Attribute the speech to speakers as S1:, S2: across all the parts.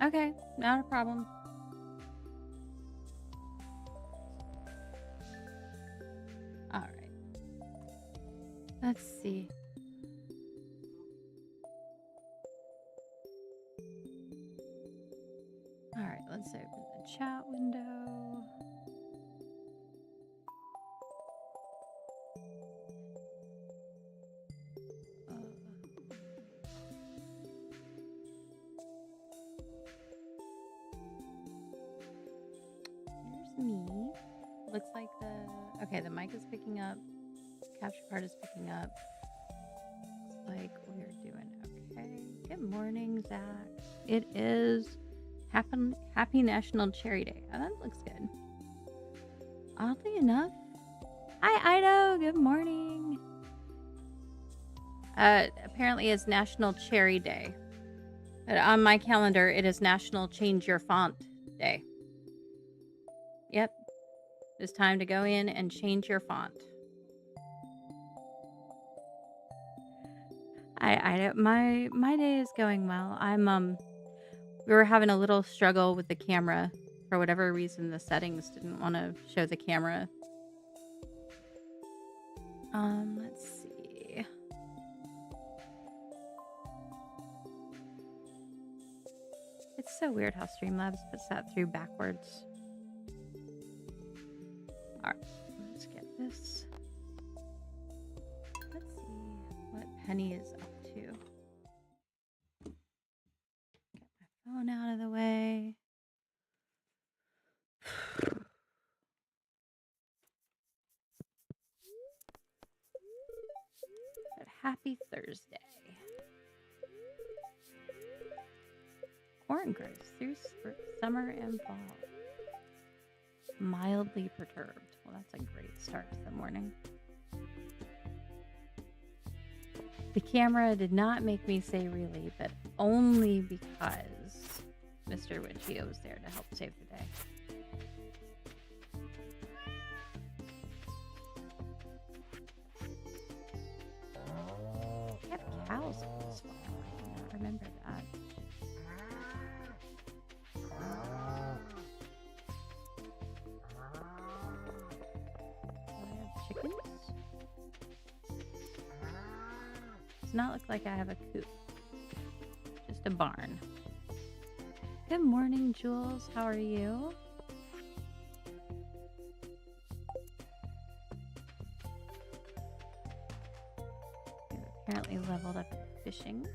S1: Okay, not a problem. All right. Let's see. All right, let's open the chat window. Here's me. Looks like the mic is picking up. Capture card is picking up. Looks like we're doing okay. Good morning, Zach. It is Happy National Cherry Day. Oh, that looks good. Oddly enough. Hi, Ido. Good morning. Apparently it's National Cherry Day. But on my calendar, it is National Change Your Font Day. Yep. It's time to go in and change your font. My day is going well. We were having a little struggle with the camera. For whatever reason, the settings didn't want to show the camera. Let's see. It's so weird how Streamlabs puts that through backwards. Alright, let's get this. Let's see what Penny is up to. Get my phone out of the way. But happy Thursday. Corn grows through summer and fall. Mildly perturbed. Well, that's a great start to the morning. The camera did not make me say really, but only because Mr. Wichio was there to help save the day. I have cows on this farm. I remember that. Chickens? Does not look like I have a coop. Just a barn. Good morning, Jules. How are you? We've apparently leveled up fishing.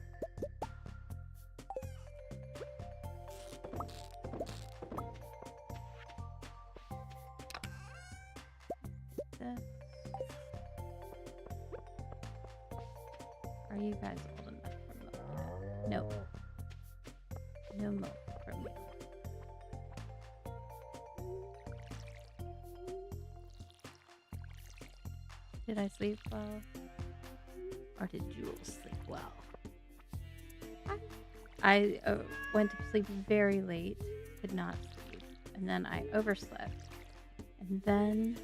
S1: Are you guys old enough for milk? No. No milk for me. Did I sleep well? Or did Jules sleep well? I went to sleep very late, could not sleep, and then I overslept. And then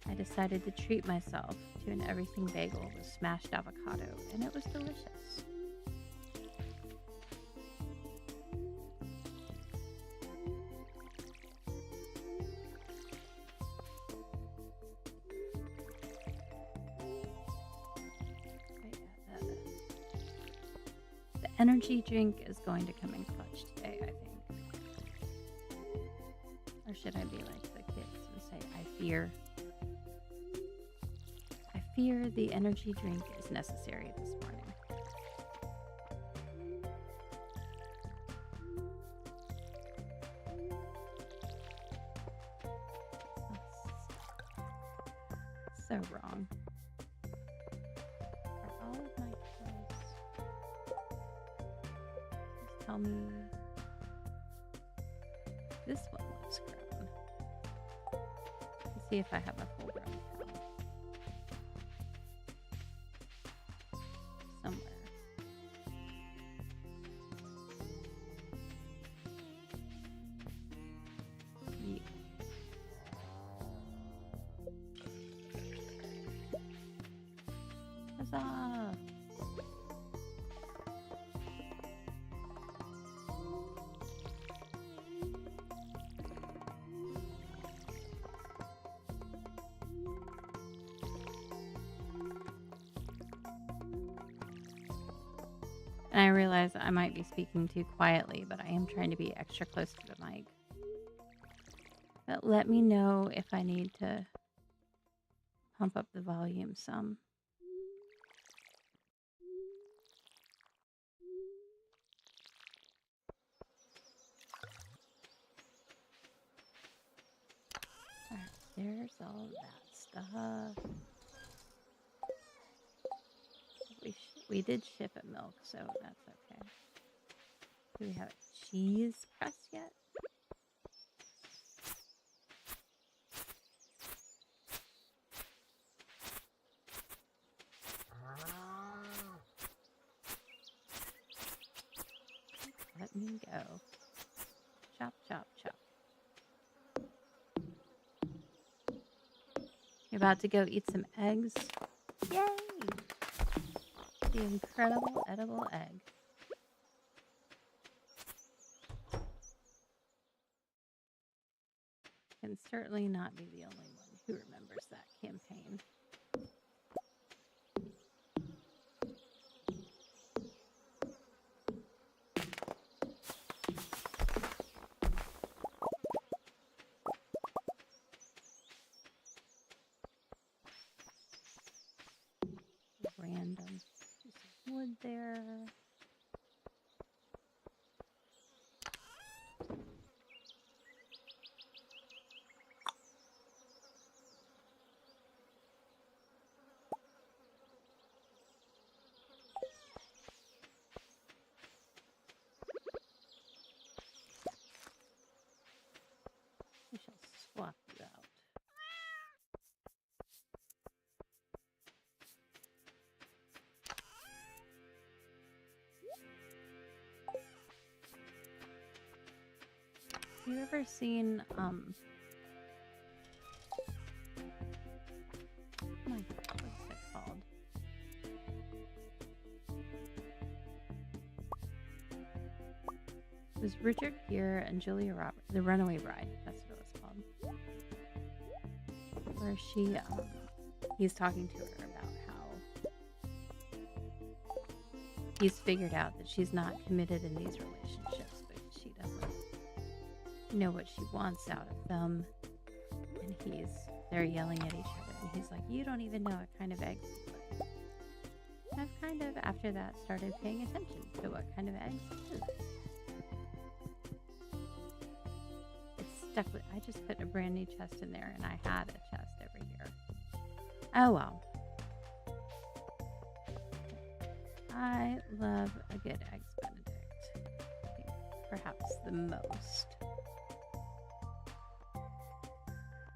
S1: I decided to treat myself to an everything bagel with smashed avocado, and it was delicious. The energy drink is going to come in clutch today, I think. Or should I be like the kids and say, I fear the energy drink is necessary this morning. That's so wrong. Are all of my clothes? Just tell me. This one looks grown. Let's see if I have a full grown cow. Somewhere. Yeah. Huzzah! And I realize I might be speaking too quietly, but I am trying to be extra close to the mic. But let me know if I need to pump up the volume some. Alright, there's all that stuff. We did ship a milk, so that's okay. Do we have a cheese press yet? Let me go. Chop, chop, chop. You're about to go eat some eggs? Yay! The incredible edible egg. Can certainly not be the only one who remembers that campaign. Random piece of wood there. We shall swap you out. Have you ever seen, oh my God, what's it called? It was Richard Gere and Julia Roberts, The Runaway Bride, that's what it was called. Where he's talking to her about how he's figured out that she's not committed in these relationships, but she doesn't know what she wants out of them. And they're yelling at each other, and he's like, you don't even know what kind of eggs you lay. And I've kind of, after that, started paying attention to what kind of eggs it is. It's stuck with, I just put a brand new chest in there, and I had a chest every year. Oh well. I love a good Eggs Benedict. I think perhaps the most.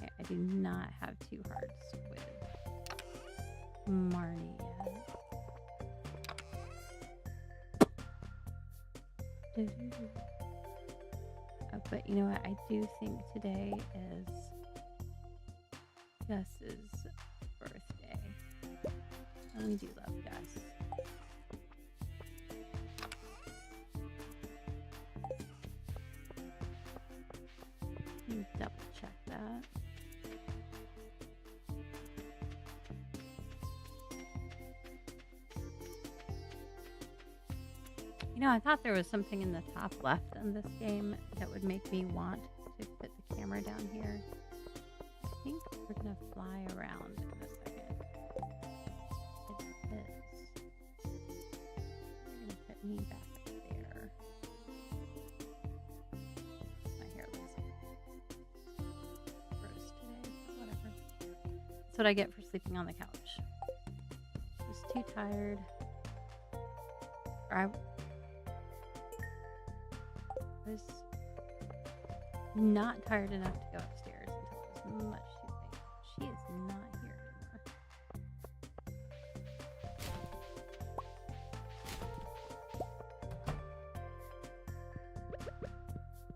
S1: Okay, I do not have 2 hearts with Marnie yet. But you know what? I do think today is Gus's birthday. And we do love Gus. Let me double check that. You know, I thought there was something in the top left in this game that would make me want to put the camera down here. I think we're going to fly around in a second. It is. We're going to put me back up there. My hair looks gross today, but whatever. That's what I get for sleeping on the couch. Just too tired. Or I was not tired enough to go upstairs until it was much too late. She is not here anymore.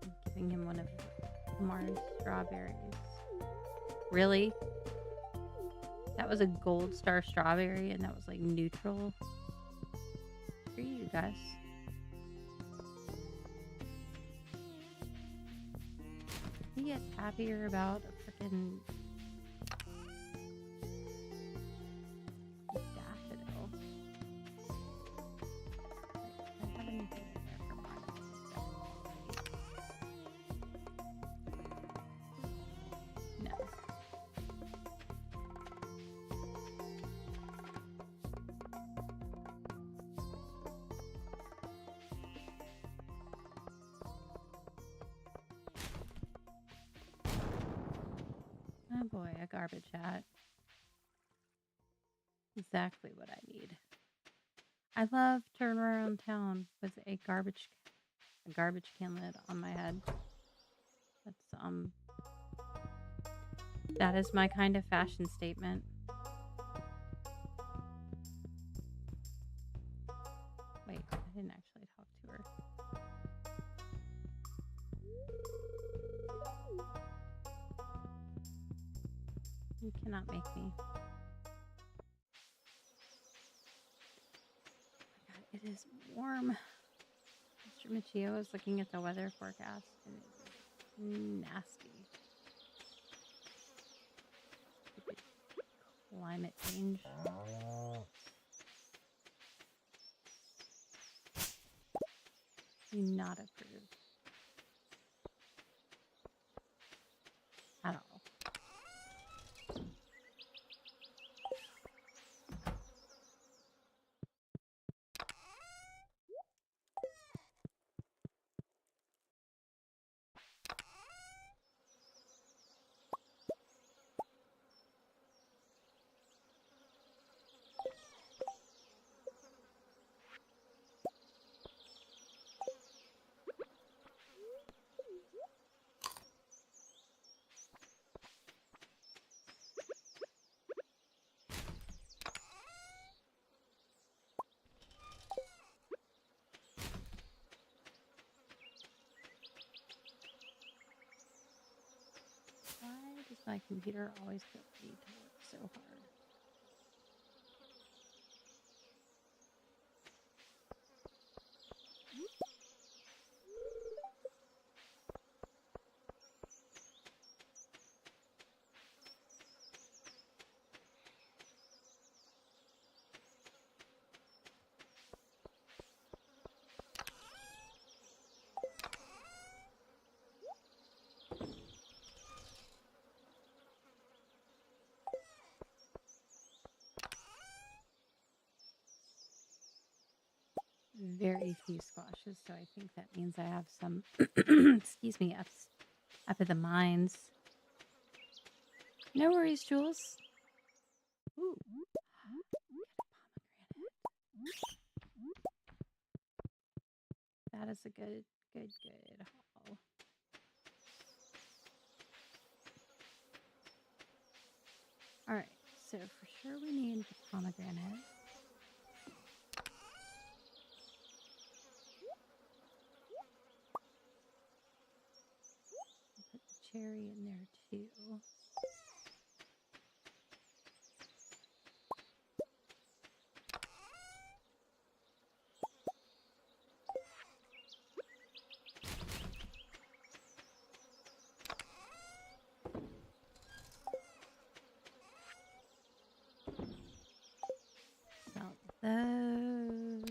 S1: I'm giving him one of Mars strawberries. Really? That was a gold star strawberry and that was like neutral. For you guys. He gets happier about a freaking daffodil. Oh boy, a garbage hat. Exactly what I need. I love turn around town with a garbage can lid on my head. That is my kind of fashion statement. Wait, I didn't actually talk to her. You cannot make me. Oh my god, it is warm. Mr. Michio is looking at the weather forecast and it is nasty. Stupid climate change. Do not approve. At all. Why does my computer always feel the need to work so hard? Very few squashes, so I think that means I have some, excuse me, up at the mines. No worries, Jules. Ooh. That is a good haul. All right, so for sure we need the pomegranate. Put the cherry in there too. Salt those.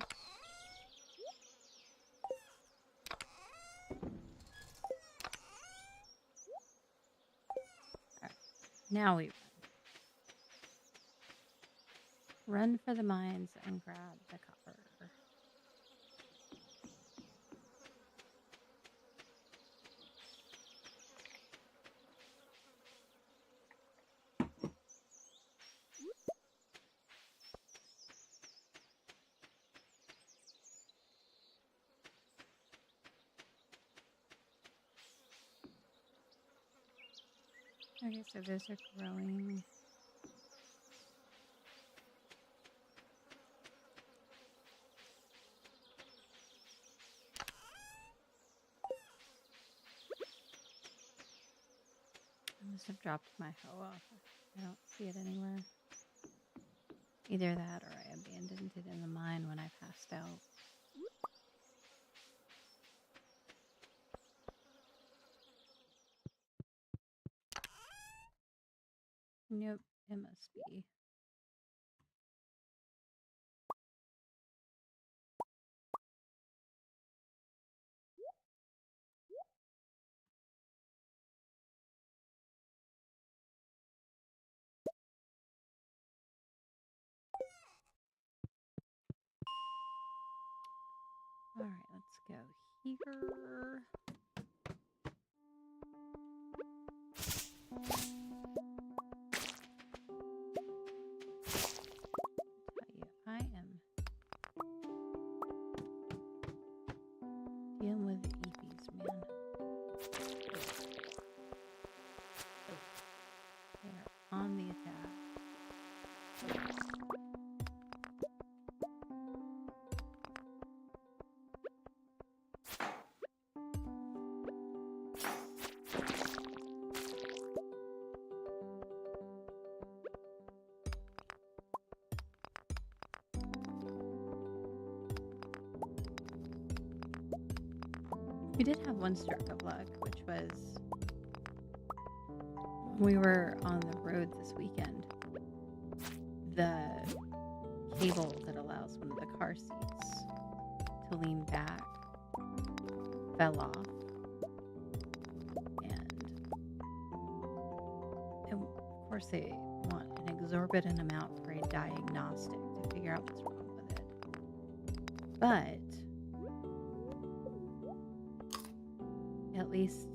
S1: All right, now we run for the mines and grab the copper. Okay, so those are growing. I must have dropped my hoe off. I don't see it anywhere. Either that or I abandoned it in the mine when I passed out. Nope, it must be. All right, let's go here. We did have one stroke of luck, which was we were on the road this weekend. The cable that allows one of the car seats to lean back fell off. And of course, they want an exorbitant amount for a diagnostic to figure out what's wrong with it. But at least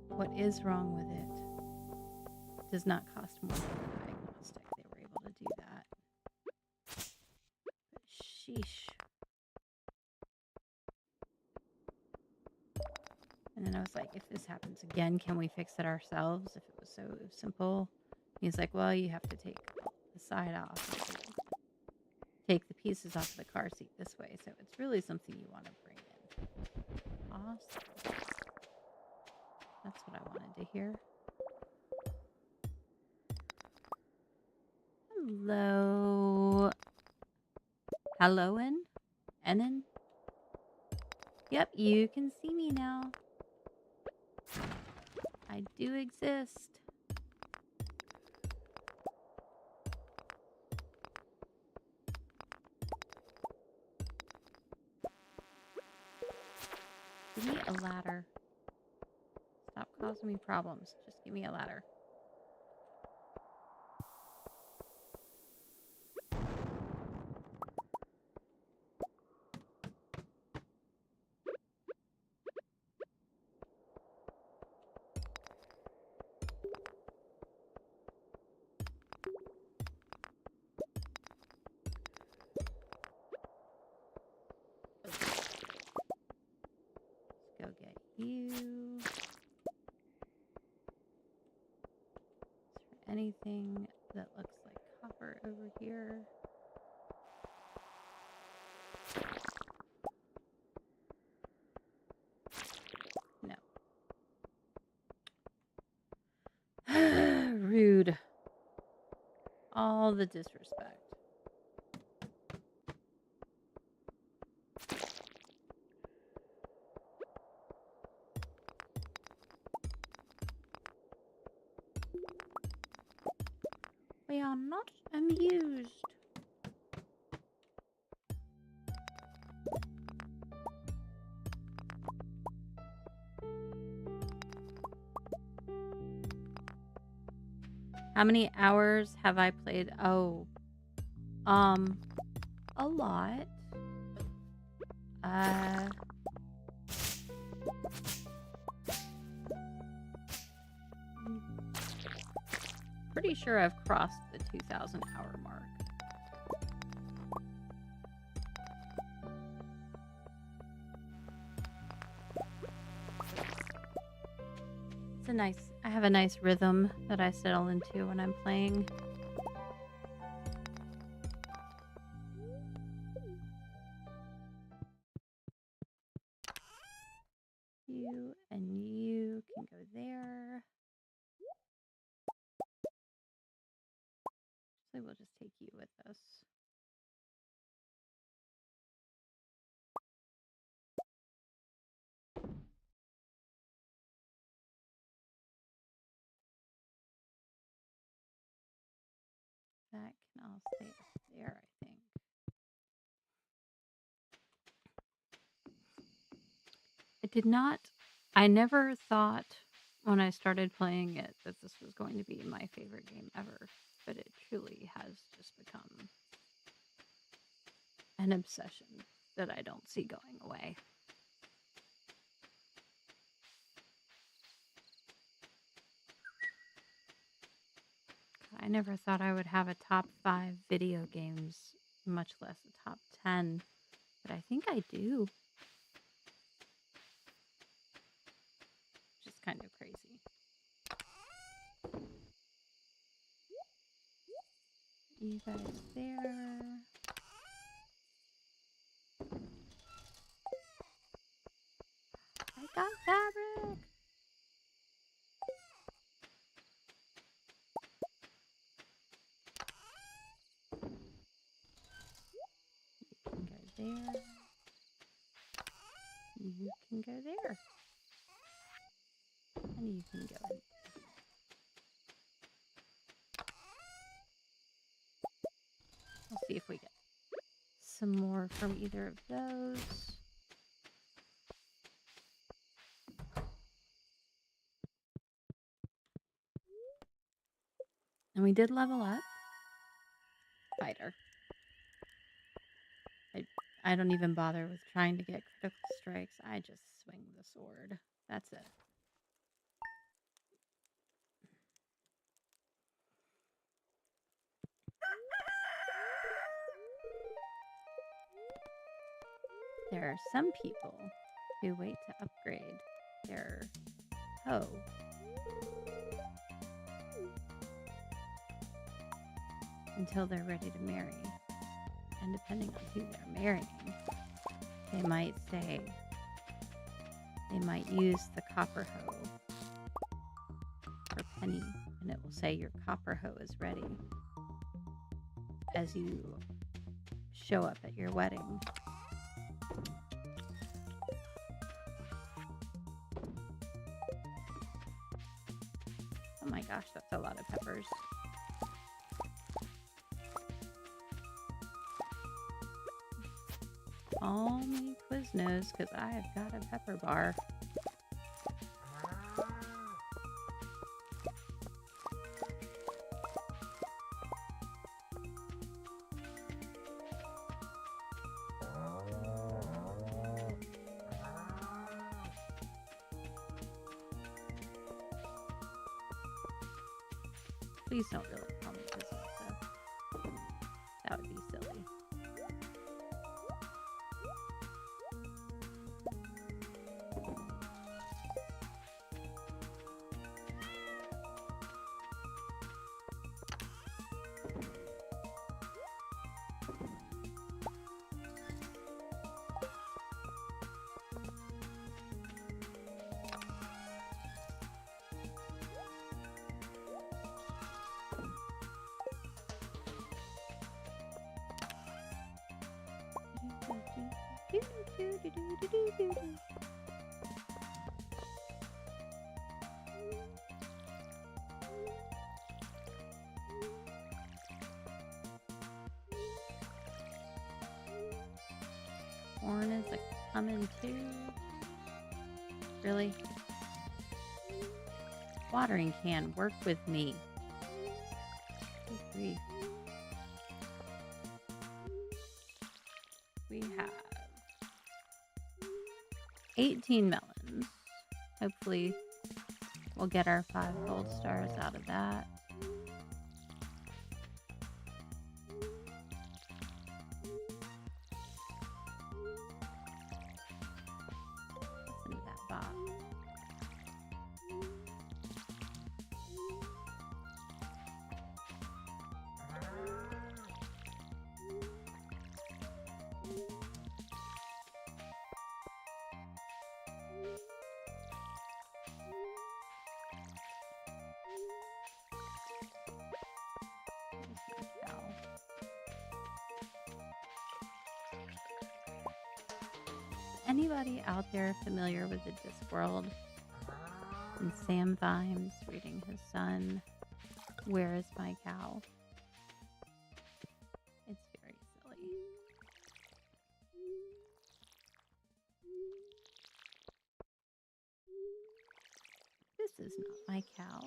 S1: what is wrong with it does not cost more than a diagnostic. They were able to do that. But sheesh. And then I was like, if this happens again, can we fix it ourselves? If it was so simple. He's like, well, you have to take the side off. Take the pieces off of the car seat this way. So it's really something you want to bring in. Awesome. That's what I wanted to hear. Hello. Helloin? Enin? Yep, you can see me now. I do exist. Give me a ladder. Stop causing me problems. Just give me a ladder. Let's go get you. Is there anything that looks like copper over here? No. Rude. All the disrespect. We are not amused. How many hours have I played? Oh, a lot. Pretty sure I've crossed the 2,000 hour mark. It's a nice, I have a nice rhythm that I settle into when I'm playing. You and you can go there. So we'll just take you with us. That can all stay up there, I think. I never thought when I started playing it that this was going to be my favorite game ever, but it truly has just become an obsession that I don't see going away. I never thought I would have a top 5 video games, much less a top 10, but I think I do. Which is kind of crazy. You guys there. I got fabric. You can go there. You can go there. And you can go in. We'll see if we get some more from either of those. And we did level up. Fighter. I don't even bother with trying to get critical strikes. I just swing the sword. That's it. There are some people who wait to upgrade their hoe until they're ready to marry. And depending on who they're marrying, they might say, they might use the copper hoe for penny, and it will say your copper hoe is ready as you show up at your wedding. Oh my gosh, that's a lot of peppers. Call me Quiznos, because I've got a pepper bar. Please don't really call me Quiznos, though. That would be silly. Corn is a coming too. Really? Watering can, work with me. Good grief. We have 18 melons. Hopefully we'll get our 5 gold stars out of that. Listen to that bop. Anybody out there familiar with the Discworld? And Sam Vimes reading his son, Where is My Cow? It's very silly. This is not my cow.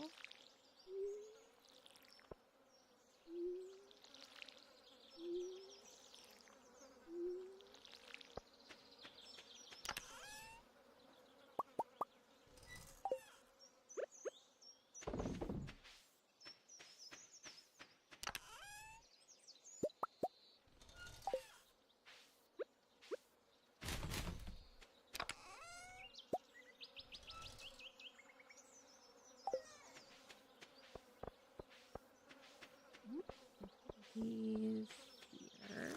S1: these here.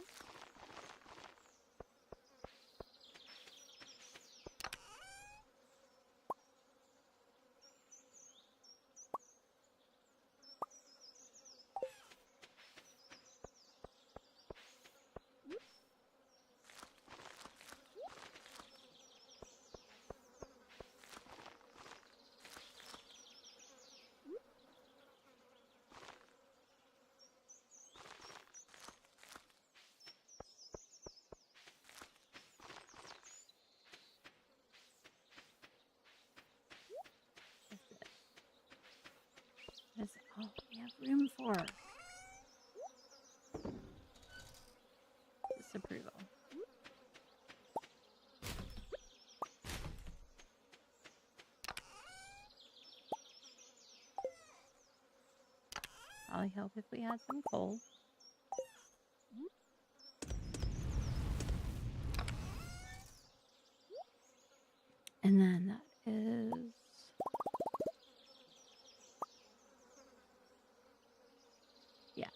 S1: That's all we have room for. Disapproval. Probably help if we had some coal. And then that is... yeah.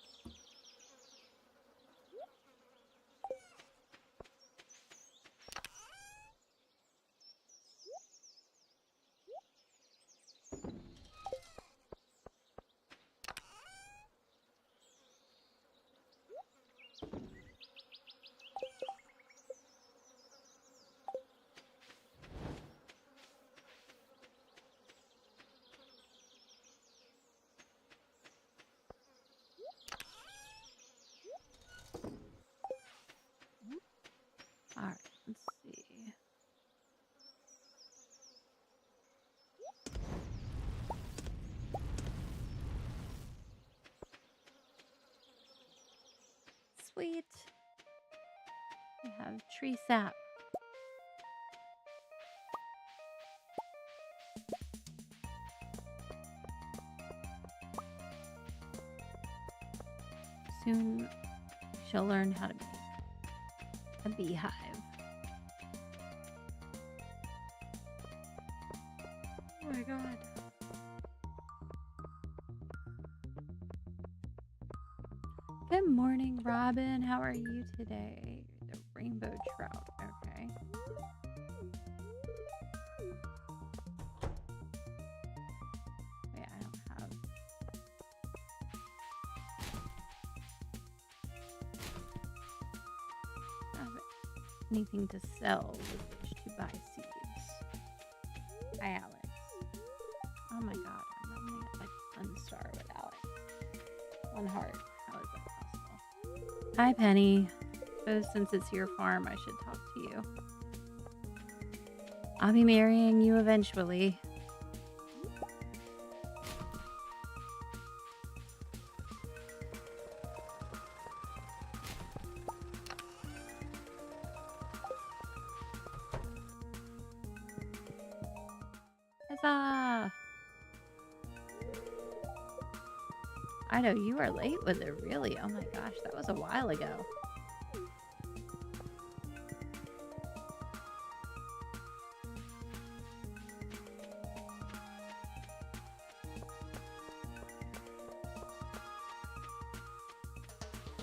S1: All right, let's see. Sweet. We have tree sap. Soon she'll learn how to make a beehive. Oh my god. Good morning, Robin. How are you today? The rainbow trout. Okay. Yeah, I don't have. Anything to sell with which to buy seeds. Hi, Alex. Oh my god, I'm running at like 1 star with Alex. 1 heart. How is that possible? Hi, Penny. So since it's your farm, I should talk to you. I'll be marrying you eventually. Huzzah! I know you are late with it, really. Oh my gosh, that was a while ago.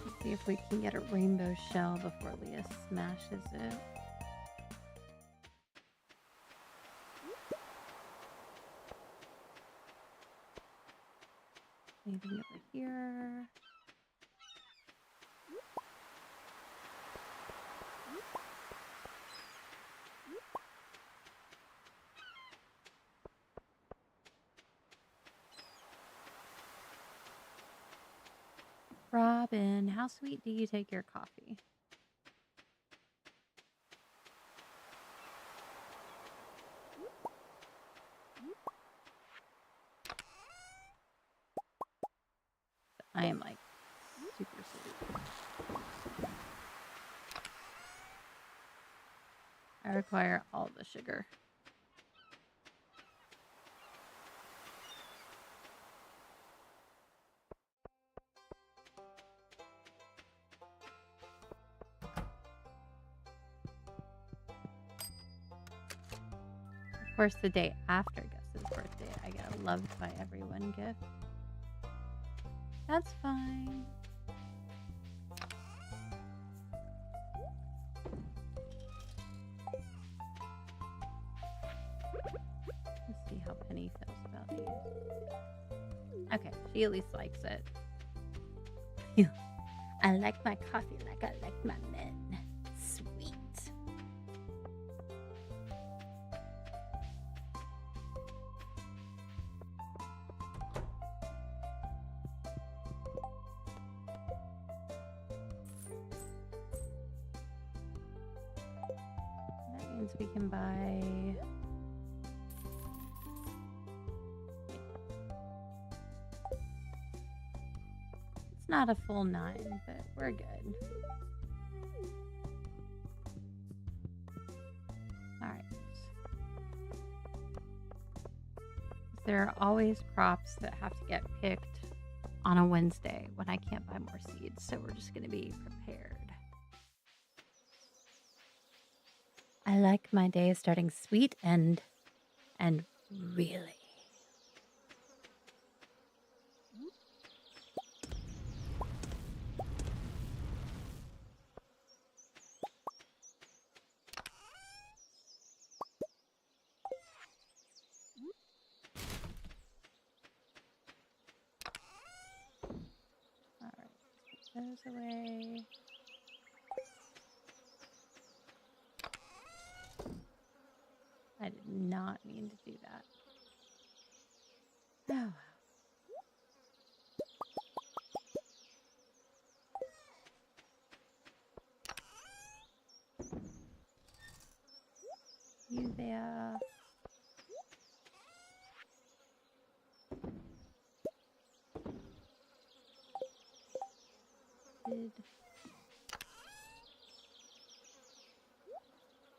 S1: Let's see if we can get a rainbow shell before Leah smashes it. Anything over here? Robin, how sweet do you take your coffee? I am like super sweet. I require all the sugar. Of course, the day after Gus's birthday, I get a loved by everyone gift. That's fine. She at least likes it. I like my coffee like I like my men. Sweet. That means we can buy... It's not a full 9, but we're good. Alright. There are always crops that have to get picked on a Wednesday when I can't buy more seeds, so we're just going to be prepared. I like my day starting sweet and really. Alright, put those away. I did not mean to do that. Oh well. You there.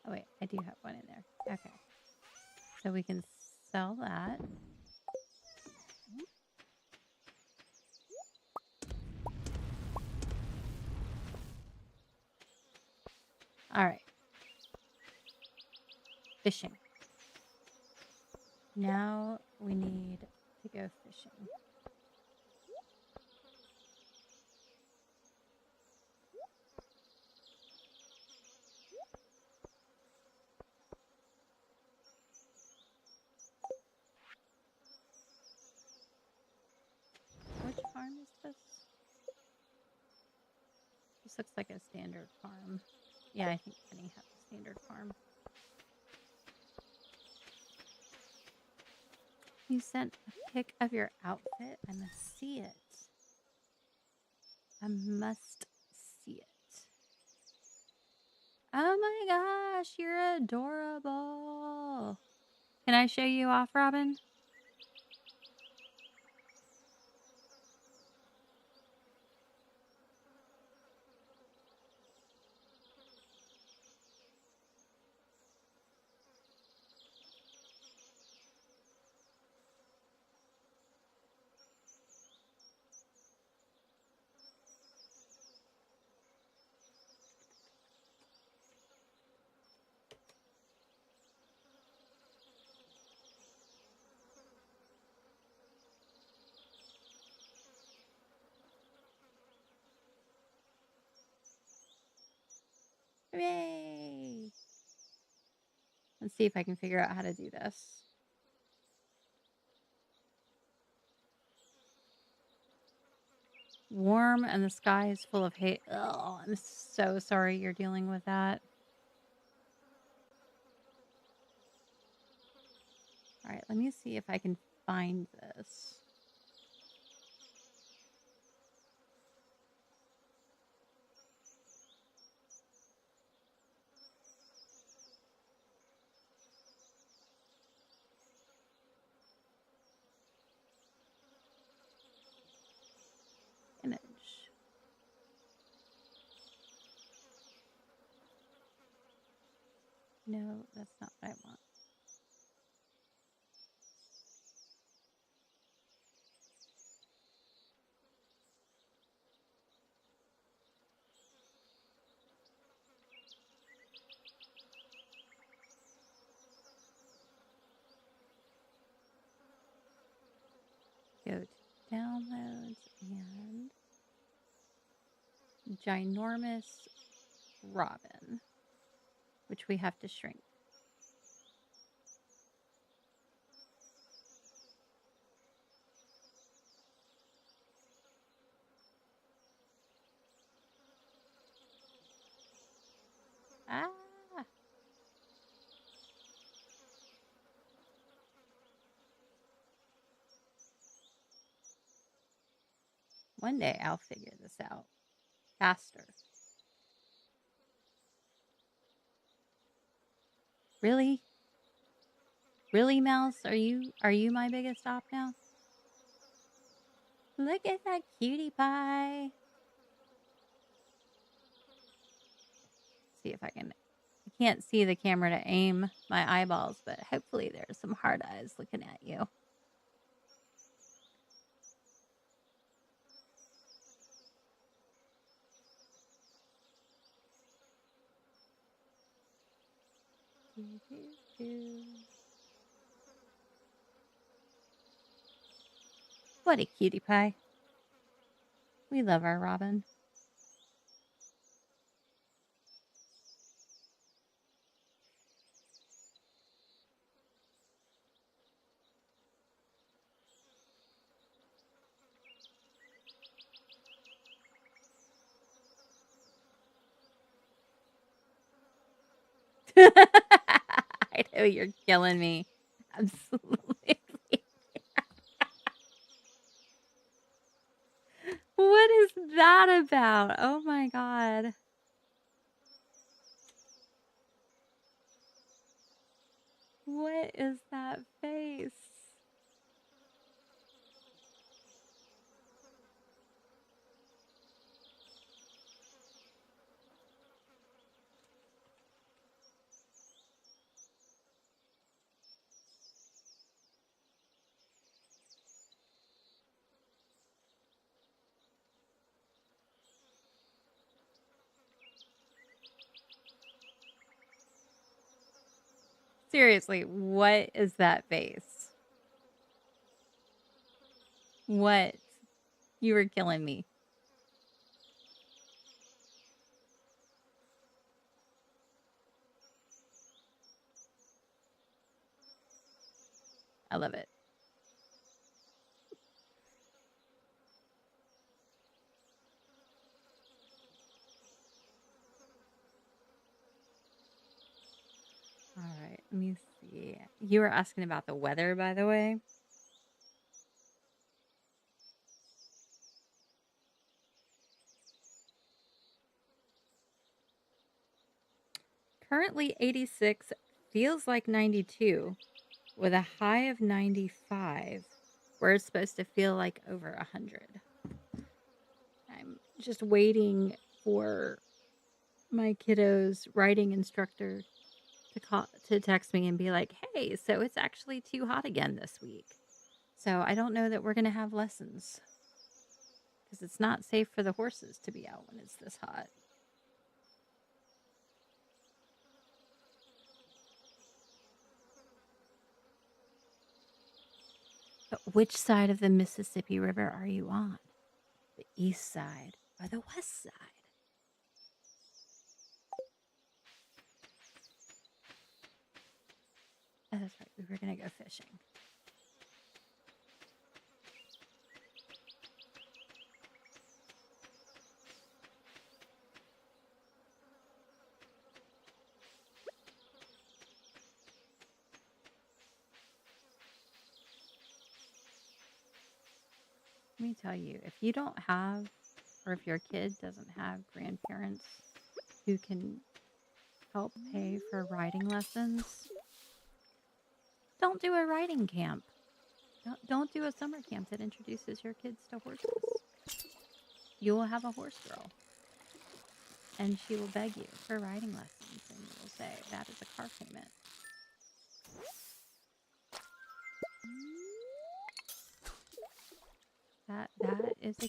S1: Oh wait, I do have one in there. Okay. So we can sell that. All right. Fishing. Now we need to go fishing. Which farm is this? This looks like a standard farm. Yeah, I think Penny has a standard farm. You sent a pic of your outfit. I must see it. I must see it. Oh my gosh, you're adorable. Can I show you off, Robin? Hooray! Let's see if I can figure out how to do this. Warm and the sky is full of hate. Oh, I'm so sorry you're dealing with that. All right, let me see if I can find this. Image. No, that's not what I want. Go to downloads and ginormous robin, which we have to shrink. One day I'll figure this out faster. Really? Really, Mouse? Are you my biggest op now? Look at that cutie pie. See if I can. I can't see the camera to aim my eyeballs, but hopefully there's some hard eyes looking at you. What a cutie pie. We love our Robin. I know you're killing me. Absolutely. What is that about? Oh my god. What is that face? Seriously, what is that face? What? You were killing me. I love it. All right, let me see. You were asking about the weather, by the way. Currently 86, feels like 92, with a high of 95, where it's supposed to feel like over 100. I'm just waiting for my kiddo's writing instructor to text me and be like, hey, so it's actually too hot again this week. So I don't know that we're going to have lessons because it's not safe for the horses to be out when it's this hot. But which side of the Mississippi River are you on? The east side or the west side? Oh, that's right. We were going to go fishing. Let me tell you, if you don't have, or if your kid doesn't have grandparents who can help pay for riding lessons, don't do a riding camp. Don't do a summer camp that introduces your kids to horses. You will have a horse girl, and she will beg you for riding lessons, and you will say, that is a car payment. That is a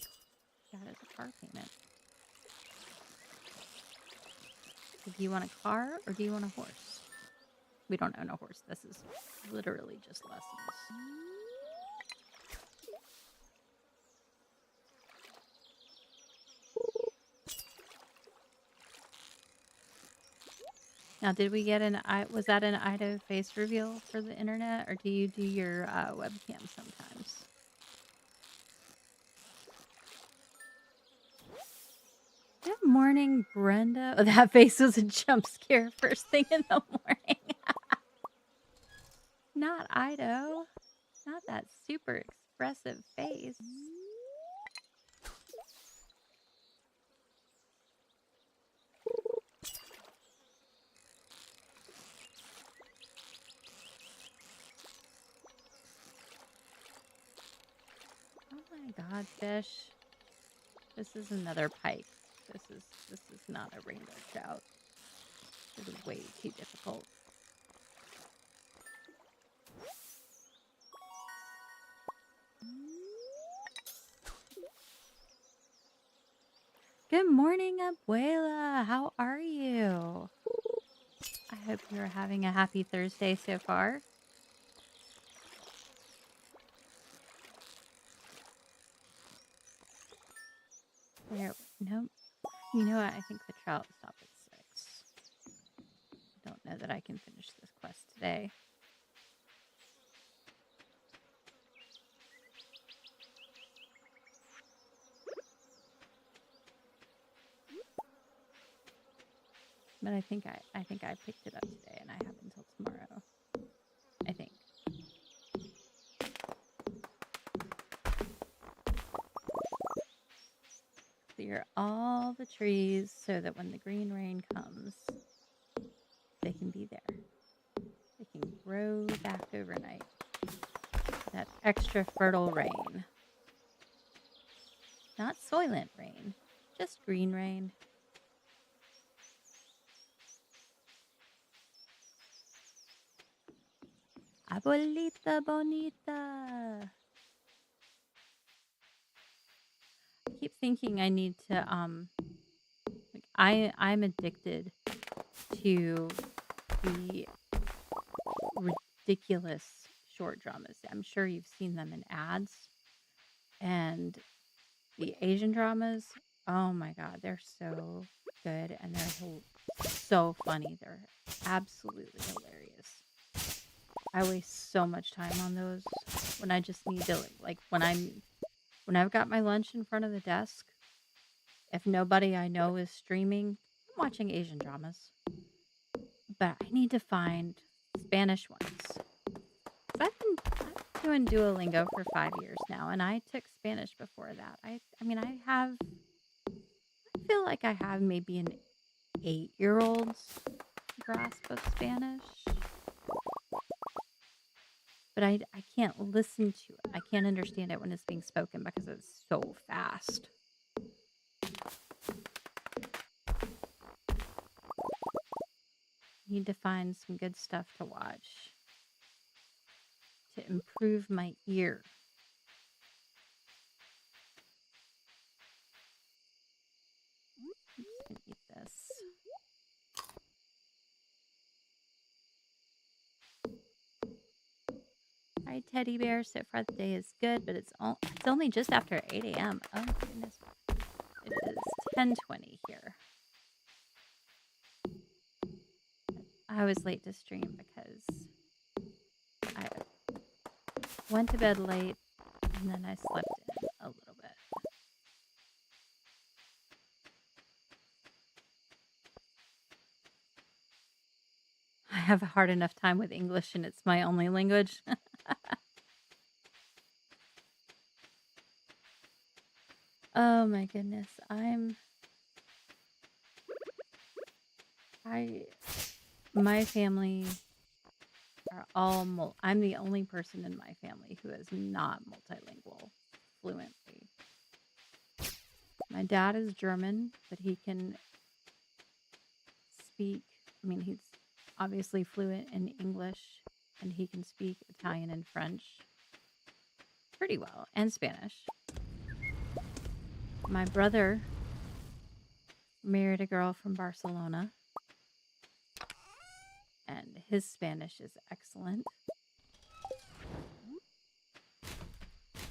S1: car payment. Do you want a car or do you want a horse? We don't own a horse. This is literally just lessons. Now, did we get was that an Ida face reveal for the internet, or do you do your webcam sometimes? Good morning, Brenda. Oh, that face was a jump scare first thing in the morning. Not Ido. Not that super expressive face. my god, fish. This is another pike. This is not a rainbow trout. This is way too difficult. Good morning, Abuela. How are you? I hope you're having a happy Thursday so far. There, nope. You know what? I think the trout stopped at 6. I don't know that I can finish this quest today. But I think I picked it up today, and I have until tomorrow. I think. Clear all the trees so that when the green rain comes, they can be there. They can grow back overnight. That extra fertile rain. Not soylent rain, just green rain. Abuelita bonita. I keep thinking I need to I'm addicted to the ridiculous short dramas. I'm sure you've seen them in ads. And the Asian dramas, oh my god, they're so good and they're so funny. They're absolutely hilarious. I waste so much time on those when I just need to, like, when I've got my lunch in front of the desk. If nobody I know is streaming, I'm watching Asian dramas. But I need to find Spanish ones. I've been doing Duolingo for 5 years now, and I took Spanish before that. I feel like I have maybe an 8-year-old's grasp of Spanish. But I can't listen to it. I can't understand it when it's being spoken because it's so fast. Need to find some good stuff to watch to improve my ear. I'm just gonna eat this. Hi, teddy bear. So far the day is good, but it's only just after 8 a.m. Oh my goodness. It is 10:20 here. I was late to stream because I went to bed late and then I slept in a little bit. I have a hard enough time with English and it's my only language. Oh my goodness. My family are all I'm the only person in my family who is not multilingual fluently. My dad is German, but he can speak, he's obviously fluent in English and he can speak Italian and French pretty well, and Spanish. My brother married a girl from Barcelona, and his Spanish is excellent.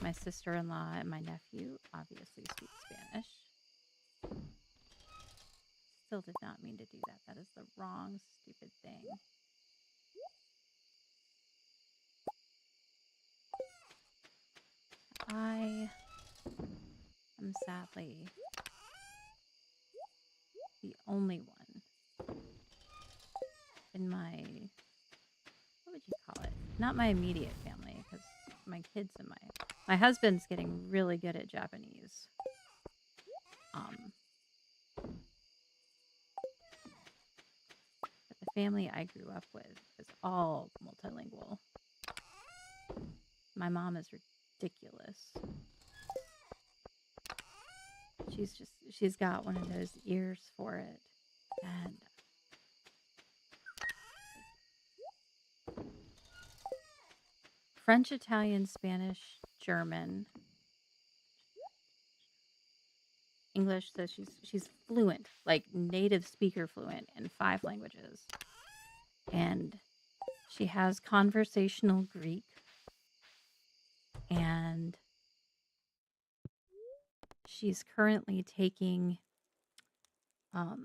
S1: My sister-in-law and my nephew obviously speak Spanish. Still did not mean to do that. That is the wrong, stupid thing. I am sadly the only one in my, what would you call it? Not my immediate family, because my kids and my husband's getting really good at Japanese. But the family I grew up with is all multilingual. My mom is ridiculous. She's got one of those ears for it. And French, Italian, Spanish, German, English, so she's fluent, like native speaker fluent in 5 languages. And she has conversational Greek, and she's currently taking I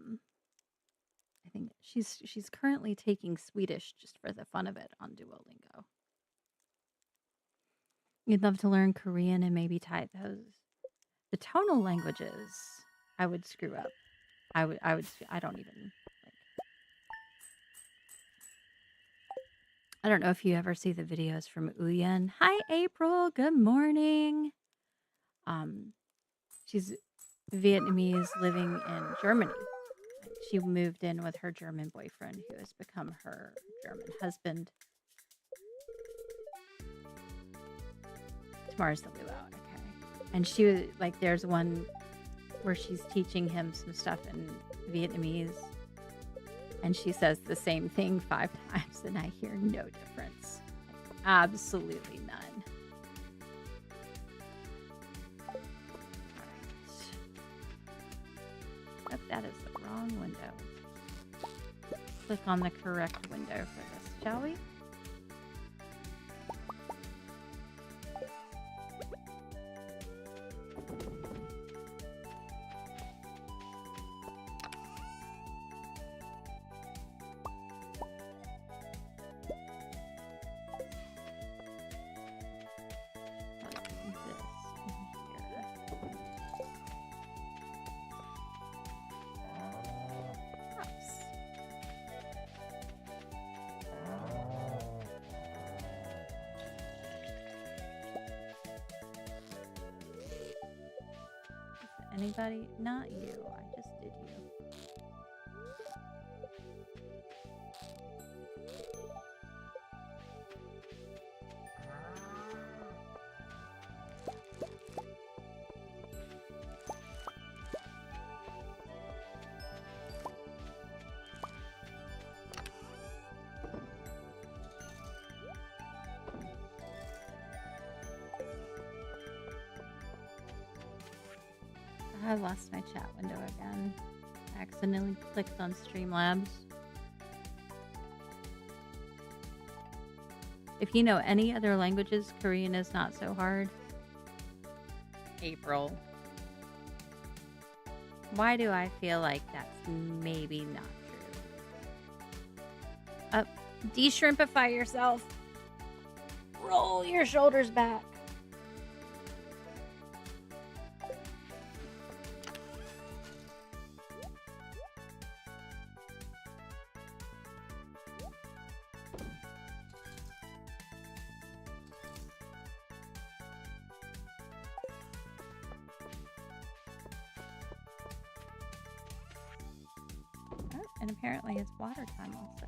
S1: think she's currently taking Swedish just for the fun of it on Duolingo. You'd love to learn Korean and maybe those. The tonal languages, I would screw up. I don't even like. I don't know if you ever see the videos from Uyen. Hi, April. Good morning. She's Vietnamese living in Germany. She moved in with her German boyfriend, who has become her German husband. Tomorrow's the luau, okay. And she was like, there's one where she's teaching him some stuff in Vietnamese, and she says the same thing 5 times, and I hear no difference. Like, absolutely none. Right. Oh, that is the wrong window. Click on the correct window for this, shall we? Anybody? Not you. I just did you. I lost my chat window again. I accidentally clicked on Streamlabs. If you know any other languages, Korean is not so hard. April. Why do I feel like that's maybe not true? Up. De-shrimpify yourself. Roll your shoulders back. And apparently it's water time also.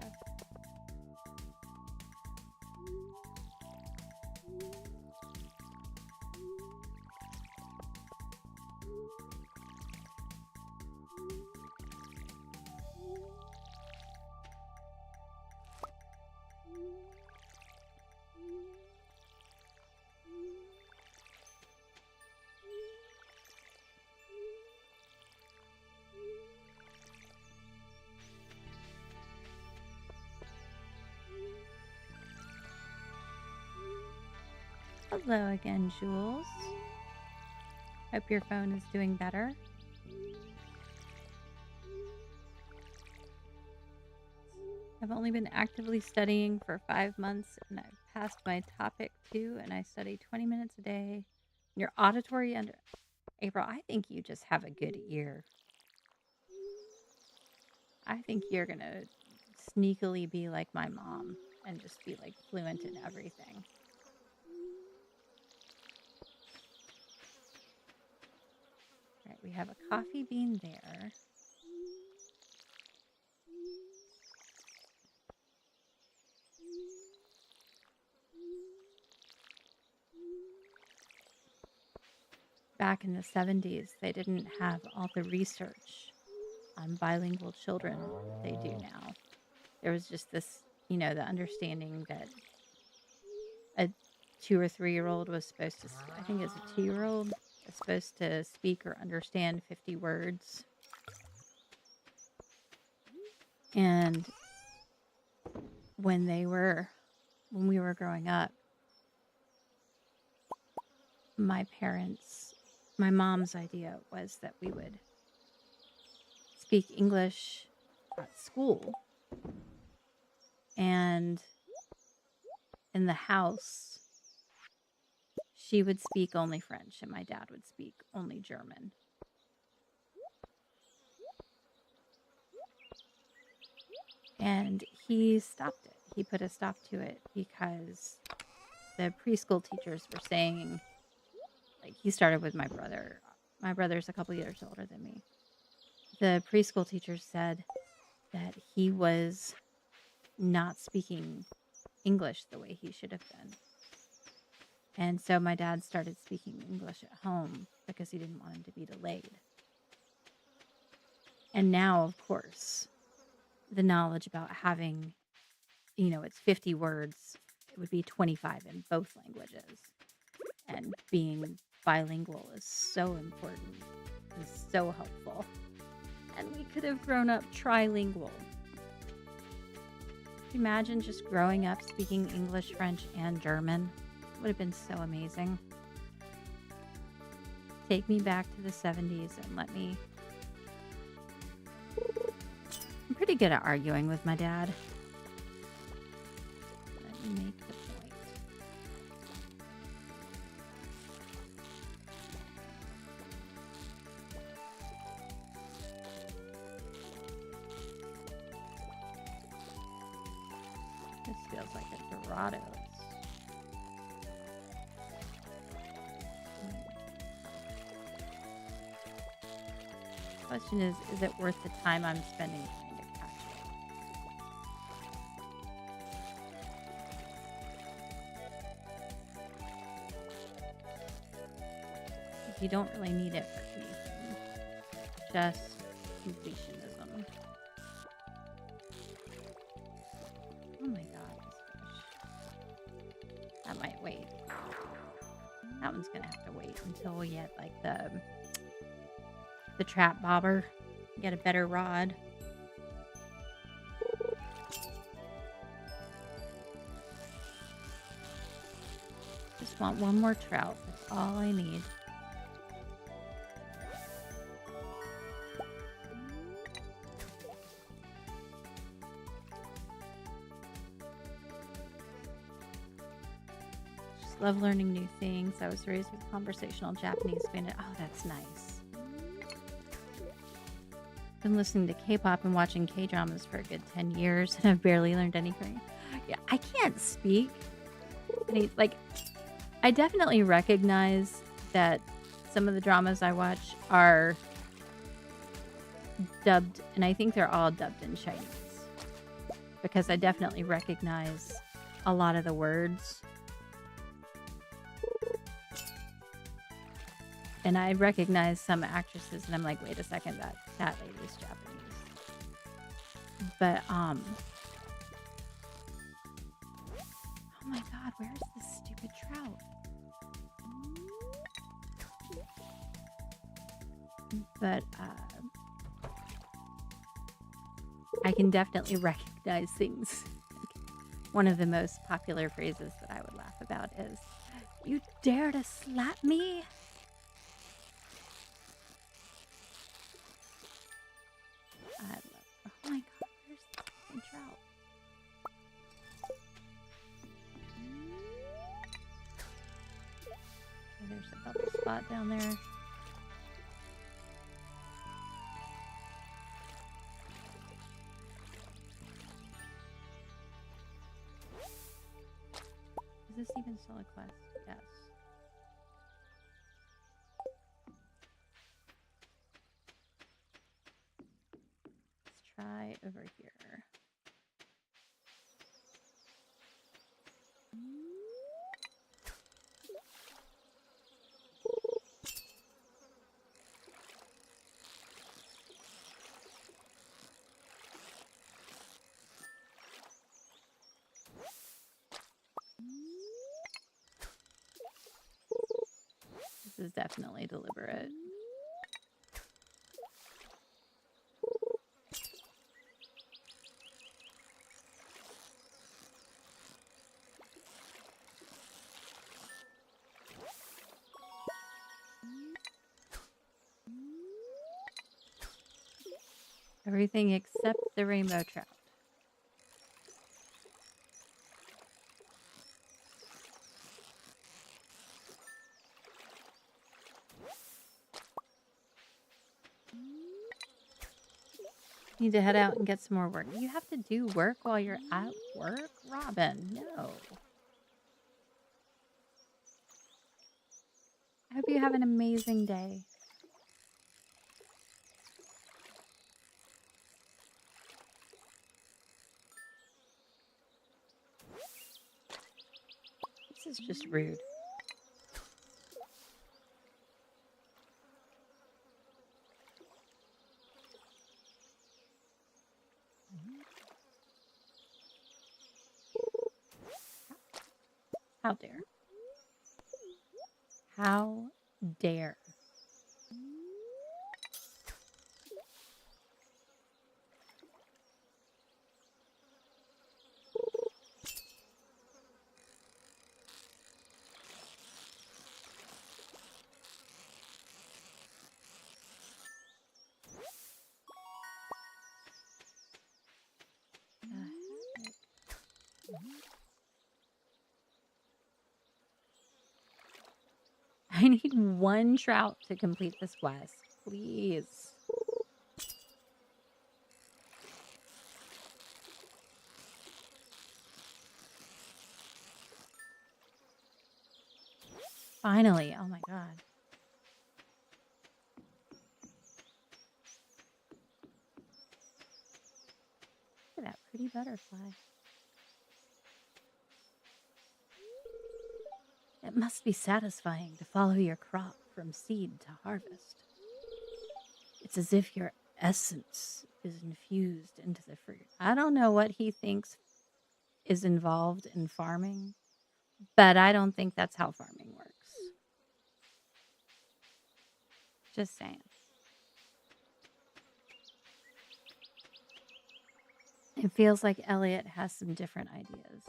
S1: Hello again, Jules. Hope your phone is doing better. I've only been actively studying for 5 months, and I've passed my topic 2, and I study 20 minutes a day. Your auditory under... April, I think you just have a good ear. I think you're going to sneakily be like my mom and just be like fluent in everything. Right, we have a coffee bean there. back in the 70s, they didn't have all the research on bilingual children that they do now. There was just this, the understanding that a 2 or 3-year-old was supposed to, I think it's a 2-year-old, is supposed to speak or understand 50 words. And when we were growing up, my mom's idea was that we would speak English at school, and in the house, she would speak only French and my dad would speak only German. And he stopped it. He put a stop to it because the preschool teachers were saying, like, he started with my brother. My brother's a couple years older than me. The preschool teachers said that he was not speaking English the way he should have been. And so my dad started speaking English at home because he didn't want him to be delayed. And now, of course, the knowledge about having, it's 50 words, it would be 25 in both languages. And being bilingual is so important, is so helpful. And we could have grown up trilingual. Can you imagine just growing up speaking English, French, and German? It would have been so amazing. Take me back to the 70s and let me... I'm pretty good at arguing with my dad. Let me make the point. This feels like a Dorado. The question is it worth the time I'm spending trying to catch it? You don't really need it for anything, just completionism. Oh my god, this fish. That might wait. That one's gonna have to wait until we get like the trap bobber, get a better rod. Just want one more trout. That's all I need. Just love learning new things. I was raised with conversational Japanese fan. Oh, that's nice. Been listening to K-pop and watching K-dramas for a good 10 years, and I've barely learned any Korean. Yeah, I can't speak. I definitely recognize that some of the dramas I watch are dubbed, and I think they're all dubbed in Chinese, because I definitely recognize a lot of the words. And I recognize some actresses, and I'm like, wait a second, that lady's Japanese. But, oh my god, where's this stupid trout? But, I can definitely recognize things. One of the most popular phrases that I would laugh about is, "You dare to slap me?" Oh my god, where's this fucking trout? Oh, there's a bubble spot down there. Is this even still a quest? Yes. Try over here. is definitely deliberate. Everything except the rainbow trout. Need to head out and get some more work. You have to do work while you're at work? Robin, no. I hope you have an amazing day. This is just rude. How dare? How dare? I need one trout to complete this quest, please. Finally, oh my god. Look at that pretty butterfly. It must be satisfying to follow your crop from seed to harvest. It's as if your essence is infused into the fruit. I don't know what he thinks is involved in farming, but I don't think that's how farming works. Just saying. It feels like Elliot has some different ideas.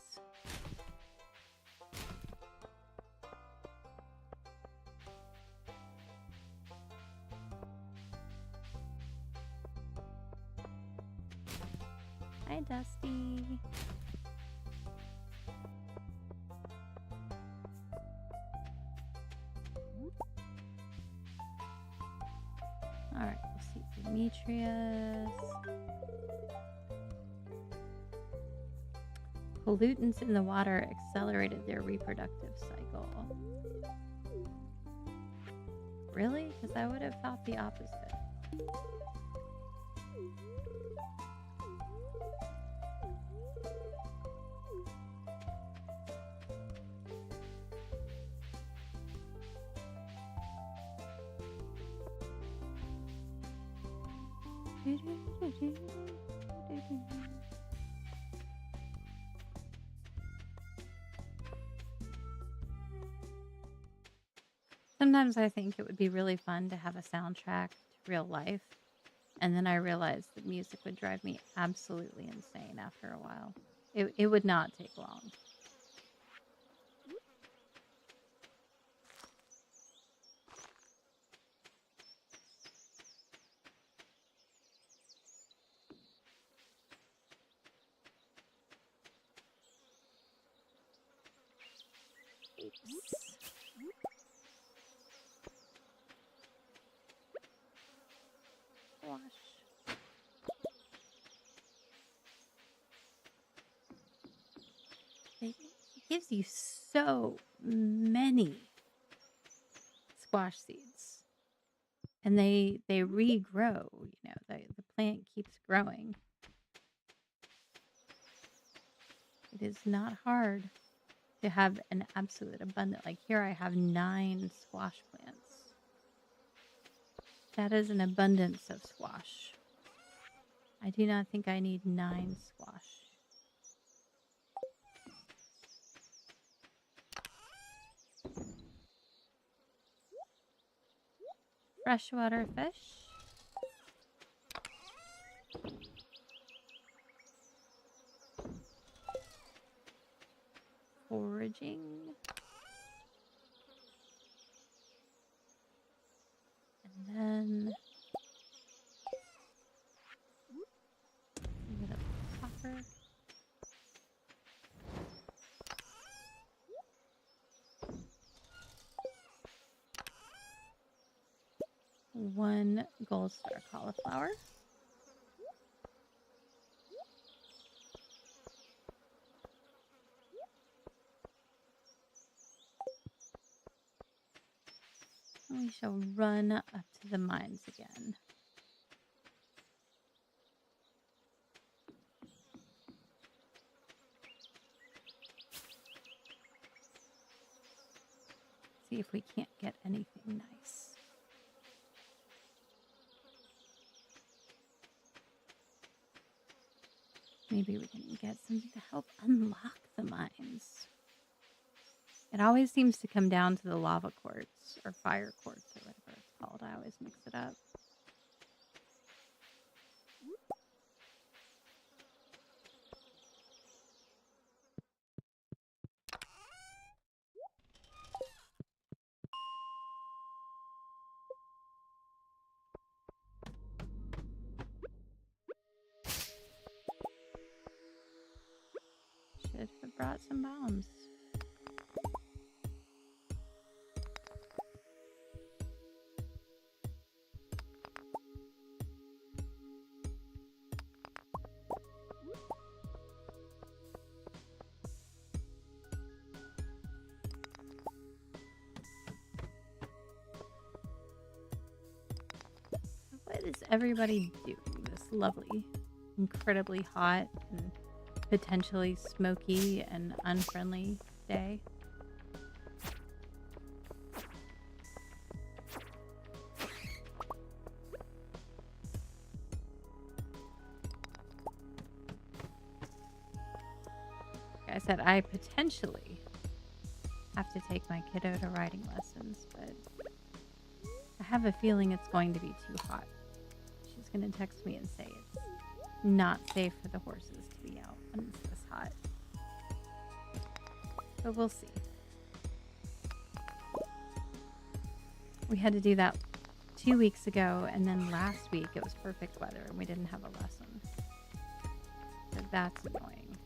S1: Hi, Dusty. All right, we'll see Demetrius. Pollutants in the water accelerated their reproductive cycle. Really? Because I would have thought the opposite. Sometimes I think it would be really fun to have a soundtrack to real life, and then I realized that music would drive me absolutely insane after a while. It would not take long. It gives you so many squash seeds, and they regrow. You know, the plant keeps growing. It is not hard to have an absolute abundance. Like here, I have 9 squash plants. That is an abundance of squash. I do not think I need 9 squash. Freshwater fish. Foraging. And then a bit of copper. One gold star cauliflower. We shall run up to the mines again. See if we can't get anything nice. Maybe we can get something to help unlock the mines. It always seems to come down to the lava quartz or fire quartz or whatever it's called. I always mix it up. Should have brought some bombs. What is everybody doing this lovely, incredibly hot and potentially smoky and unfriendly day? Like I said, I potentially have to take my kiddo to riding lessons, but I have a feeling it's going to be too hot. She's going to text me and say it's not safe for the horses to be out when it's this hot. But we'll see. We had to do that 2 weeks ago, and then last week it was perfect weather and we didn't have a lesson. So that's annoying.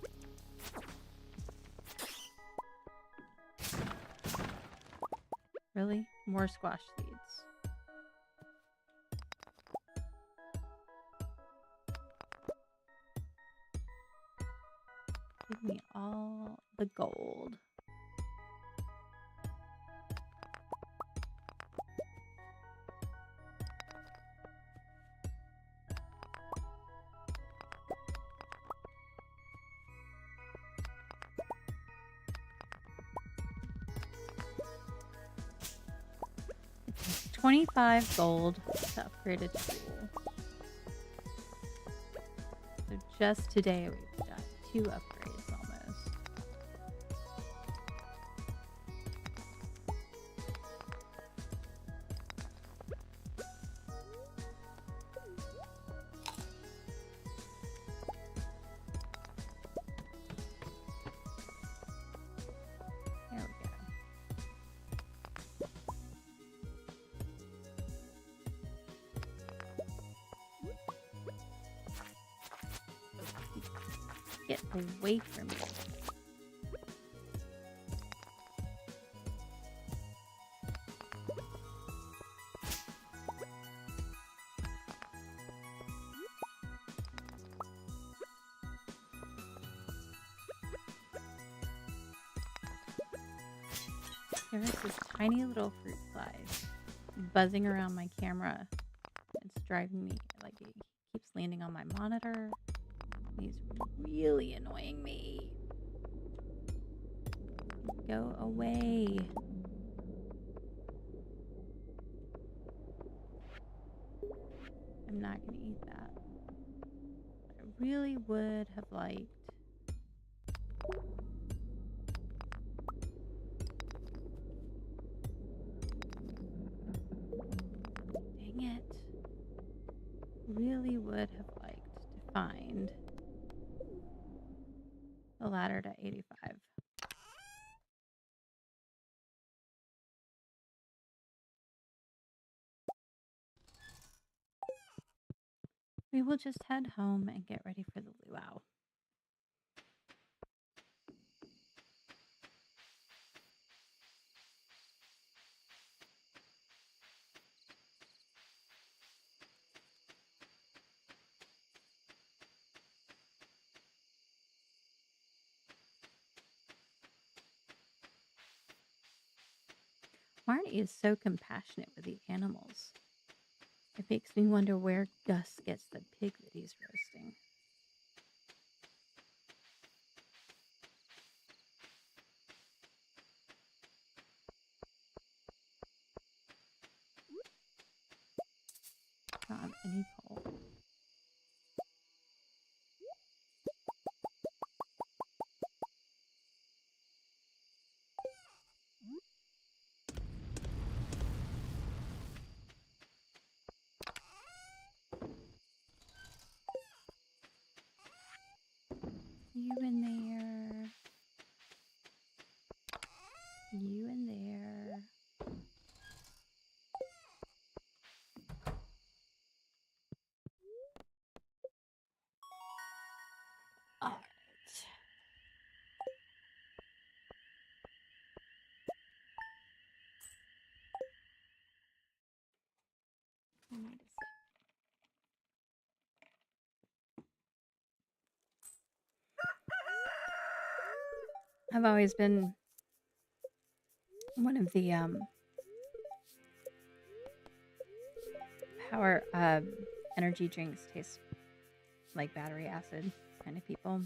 S1: Really? More squash seeds. Give me all the gold. It's 25 gold to upgrade a tool. So just today we've got 2 upgrades almost. There we go. Get away from me. There's this tiny little fruit fly buzzing around my camera. It's driving me, like, it keeps landing on my monitor. He's really annoying me. Go away. I'm not gonna eat that. I really would have liked really would have liked to find the ladder to 85. We will just head home and get ready for the luau. Marty is so compassionate with the animals. It makes me wonder where Gus gets the pig that he's roasting. I don't have any coal. You in there. You in there. All right. I need to see. I've always been one of the power energy drinks taste like battery acid kind of people.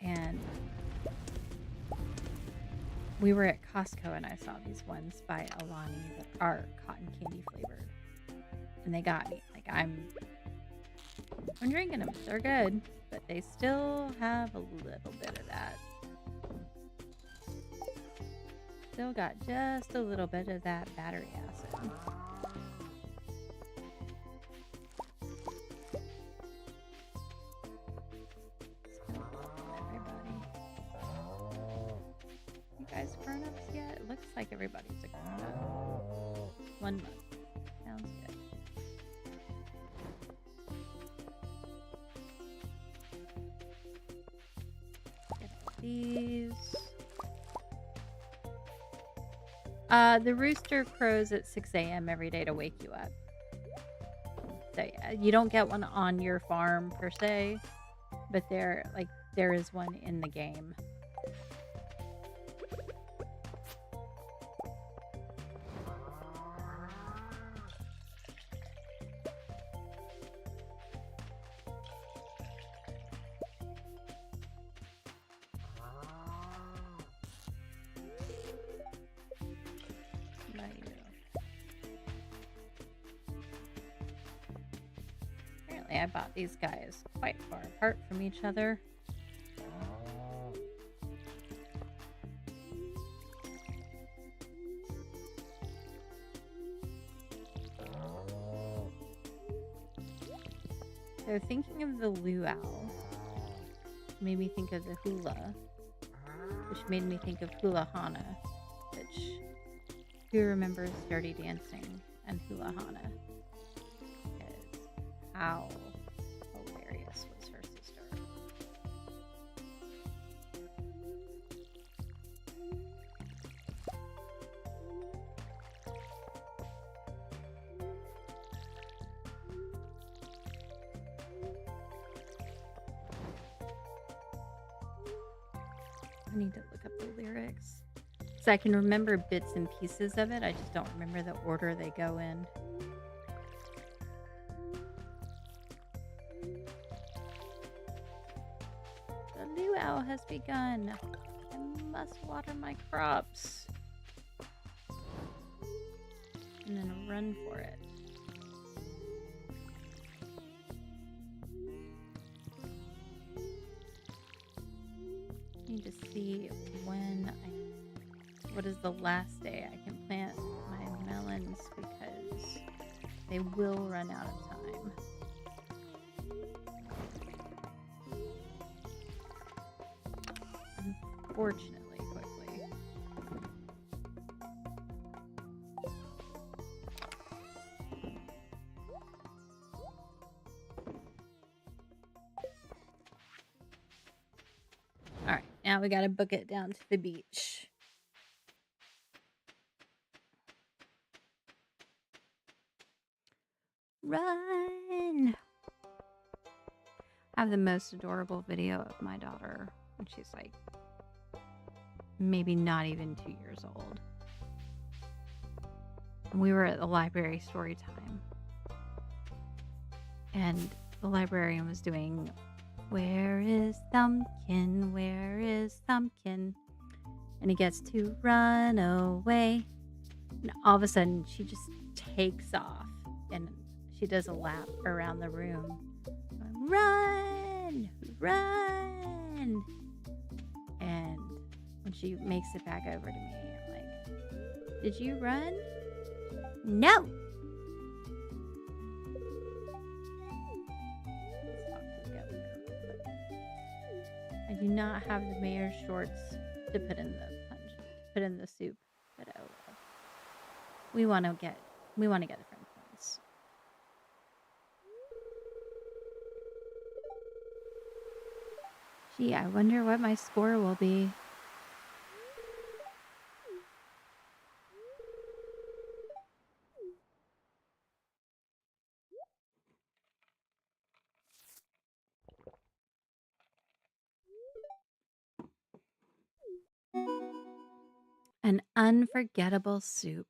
S1: And we were at Costco and I saw these ones by Alani that are cotton candy flavored. And they got me. Like I'm drinking them. They're good, but they still have a little bit of that. Still got just a little bit of that battery acid. You guys grown-ups yet? It looks like everybody's a grown-up. 1 month. Sounds good. Get these. The rooster crows at 6 a.m. every day to wake you up. So yeah, you don't get one on your farm per se, but there is one in the game. Apparently I bought these guys quite far apart from each other. So thinking of the luau made me think of the hula, which made me think of hula hana, which who remembers Dirty Dancing and hula hana? Because how hilarious was her sister? I need to look up the lyrics. So I can remember bits and pieces of it. I just don't remember the order they go in. The luau has begun. I must water my crops. And then run for it. Need to see what is the last day I can plant my melons because they will run out of time. unfortunately, quickly. All right, now we got to book it down to the beach. Run! I have the most adorable video of my daughter when she's like maybe not even 2 years old. And we were at the library story time. And the librarian was doing, "Where is Thumbkin? Where is Thumbkin?" And he gets to run away. And all of a sudden, she just takes off. And she does a lap around the room. Run! Run! And when she makes it back over to me, I'm like, "Did you run?" "No!" Let's talk to the governor real quick. I do not have the mayor's shorts to put in the punch, to put in the soup, but oh well. We want to get a friend points. Gee, I wonder what my score will be. An unforgettable soup.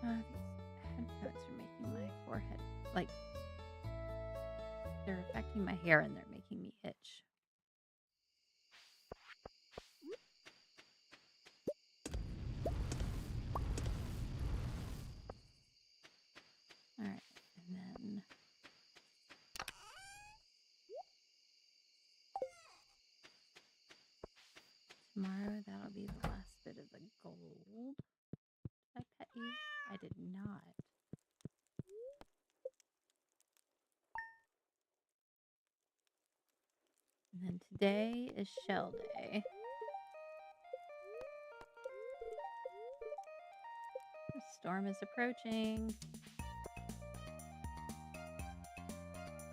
S1: These headphones are making my forehead, like, they're affecting my hair and they're making me itch. All right, and then tomorrow that'll be the last bit of the gold. Did I pet you? I did not. And then today is shell day. The storm is approaching.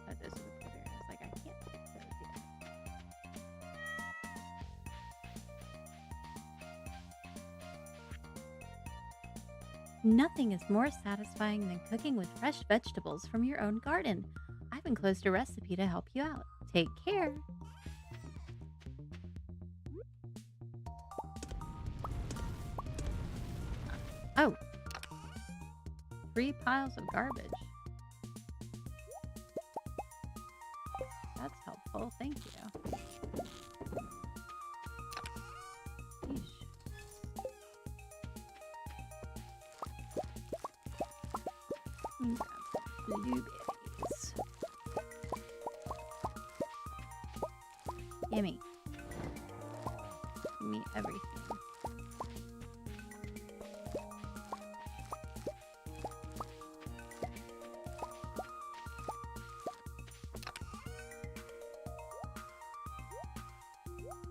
S1: Oh, those are the blueberries. Like, I can't pick those yet. Nothing is more satisfying than cooking with fresh vegetables from your own garden. I've enclosed a recipe to help you out. Take care. Oh, 3 piles of garbage. That's helpful. Thank you. Yeesh. Blueberries. Yummy. Give me everything.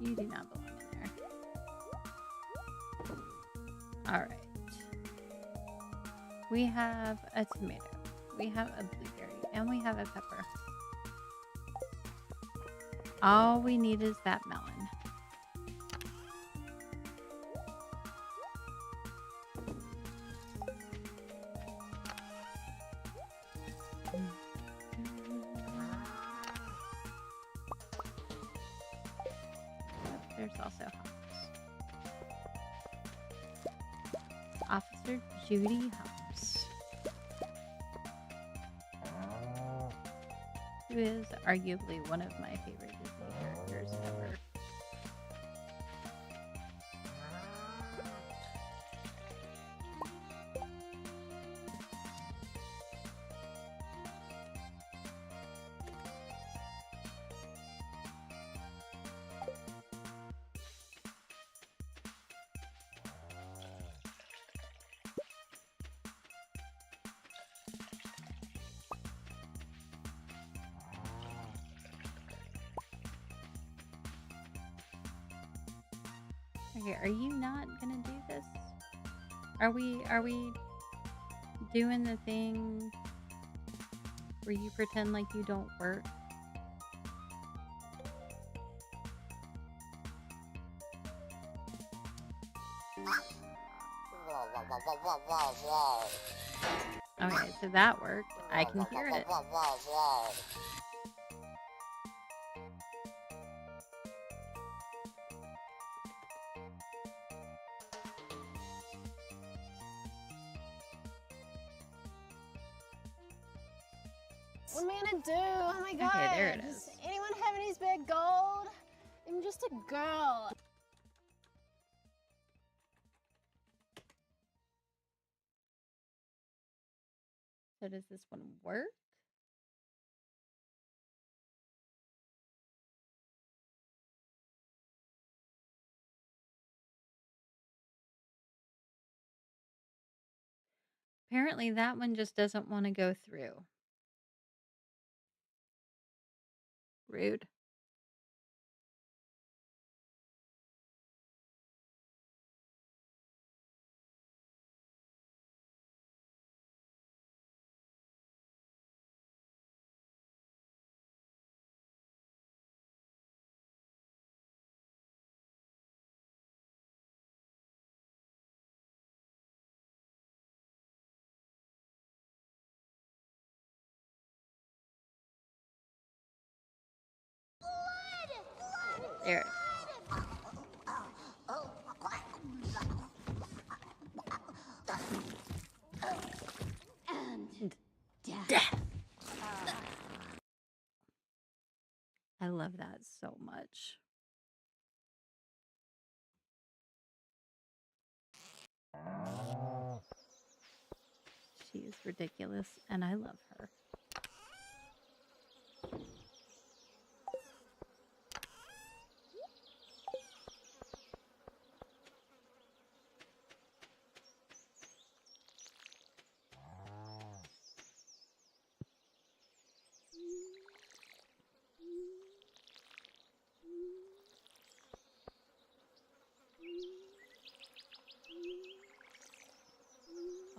S1: You do not belong in there. All right. We have a tomato. We have a blueberry. And we have a pepper. All we need is that melon. There's also hops. Officer Judy Hops, who is arguably one of my favorite Disney characters ever. Okay, are you not gonna do this? Are we doing the thing where you pretend like you don't work? Okay, so that worked. I can hear it.
S2: What am I gonna do? Oh my god.
S1: Okay, there it is.
S2: Does anyone have any spare gold? I'm just a girl.
S1: So does this one work? Apparently that one just doesn't want to go through. Rude. There.
S2: And
S1: Death. I love that so much. She is ridiculous, and I love her.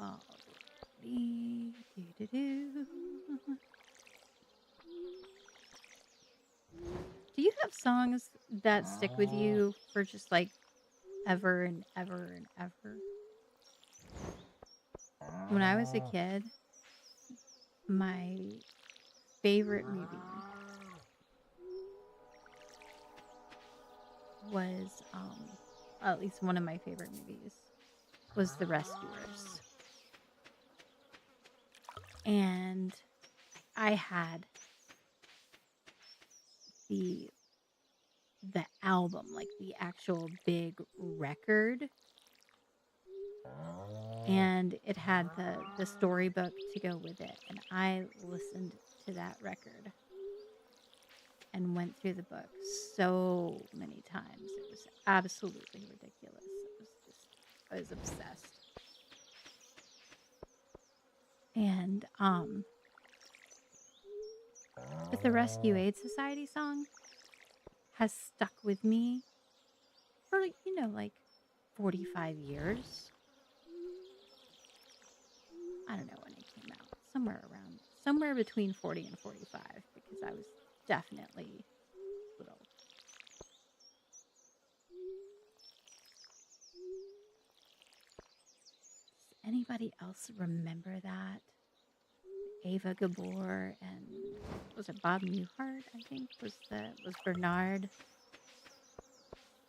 S1: Alrighty. Doo-doo-doo. Do you have songs that stick with you for just like ever and ever and ever? When I was a kid, my favorite movie was, at least one of my favorite movies, was The Rescuers. And I had the album, like the actual big record, and it had the storybook to go with it, and I listened to that record and went through the book so many times. It was absolutely ridiculous. I was obsessed. And but the Rescue Aid Society song has stuck with me for, like 45 years. I don't know when it came out. Somewhere between 40 and 45, because I was definitely little. Does anybody else remember that? Ava Gabor and was it Bob Newhart? I think was Bernard.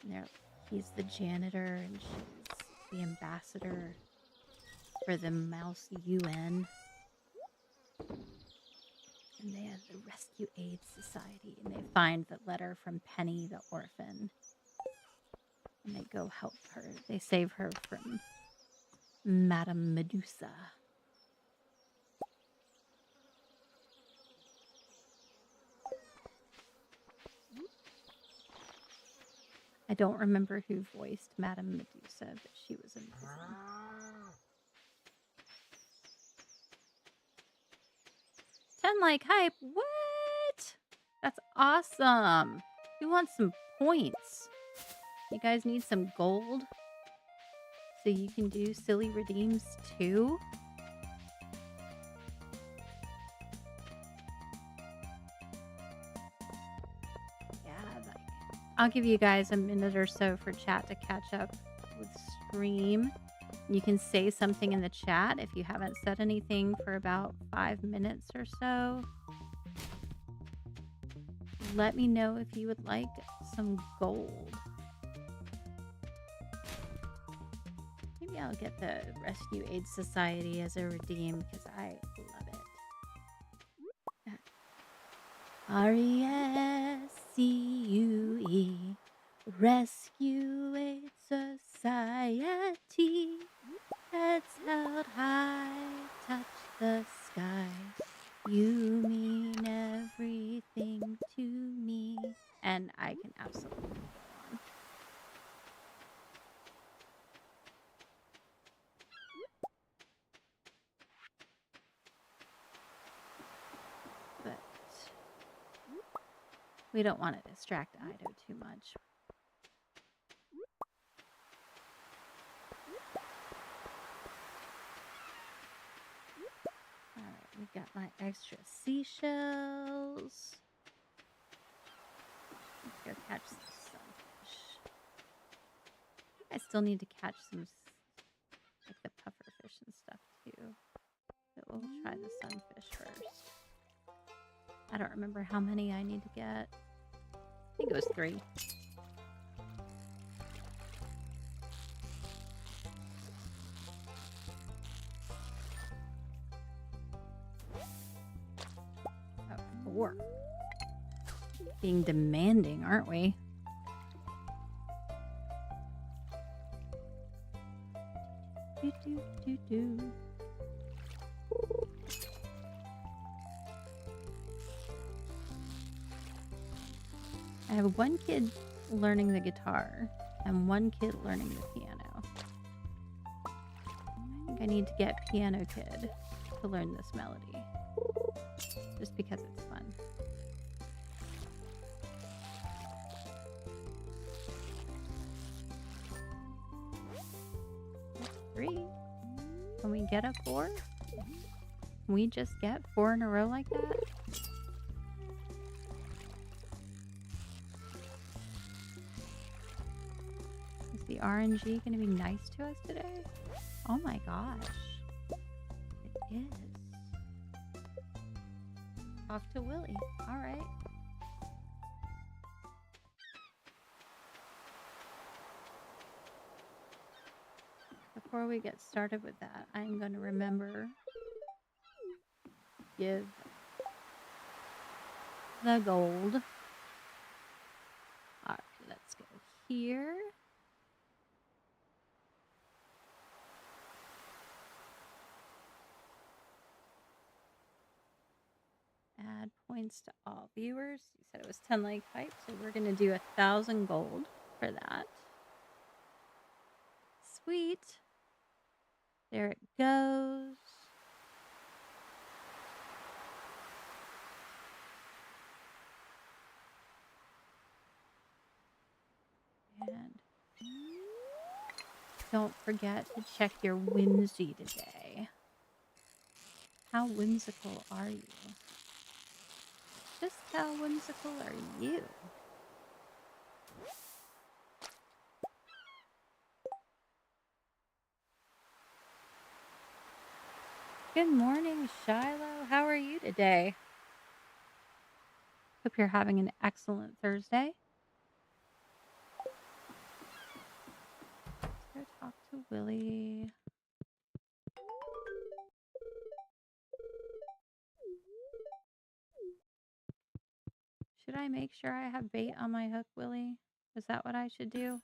S1: And he's the janitor and she's the ambassador for the Mouse UN. And they have the Rescue Aid Society, and they find the letter from Penny the orphan, and they go help her. They save her from Madame Medusa. I don't remember who voiced Madame Medusa, but she was amazing. 10 like hype. What? That's awesome. Who wants some points? You guys need some gold so you can do silly redeems too? Yeah, I'll give you guys a minute or so for chat to catch up with stream. You can say something in the chat if you haven't said anything for about 5 minutes or so. Let me know if you would like some gold. Maybe I'll get the Rescue Aid Society as a redeem because I love it. RESCUE, Rescue Aid Society. Heads held high, touch the sky. You mean everything to me. And I can absolutely go on. But we don't want to distract Ido too much. Alright, we got my extra seashells. Let's go catch some sunfish. I still need to catch some, like the puffer fish and stuff too. But we'll try the sunfish first. I don't remember how many I need to get. I think it was 3. Oh, 4. Being demanding, aren't we? Do, do, do, do. I have 1 kid learning the guitar and 1 kid learning the piano. I think I need to get Piano Kid to learn this melody. Just because it's fun. That's 3. Can we get a 4? Can we just get 4 in a row like that? Is the RNG going to be nice to us today? Oh my gosh. It is. Off to Willie. All right. Before we get started with that, I'm going to remember give the gold. All right, let's go here. Add points to all viewers. You said it was 10 like hype, so we're going to do 1,000 gold for that. Sweet. There it goes. And don't forget to check your whimsy today. How whimsical are you? Just how whimsical are you? Good morning, Shiloh. How are you today? Hope you're having an excellent Thursday. Let's go talk to Willie. Should I make sure I have bait on my hook, Willie? Is that what I should do?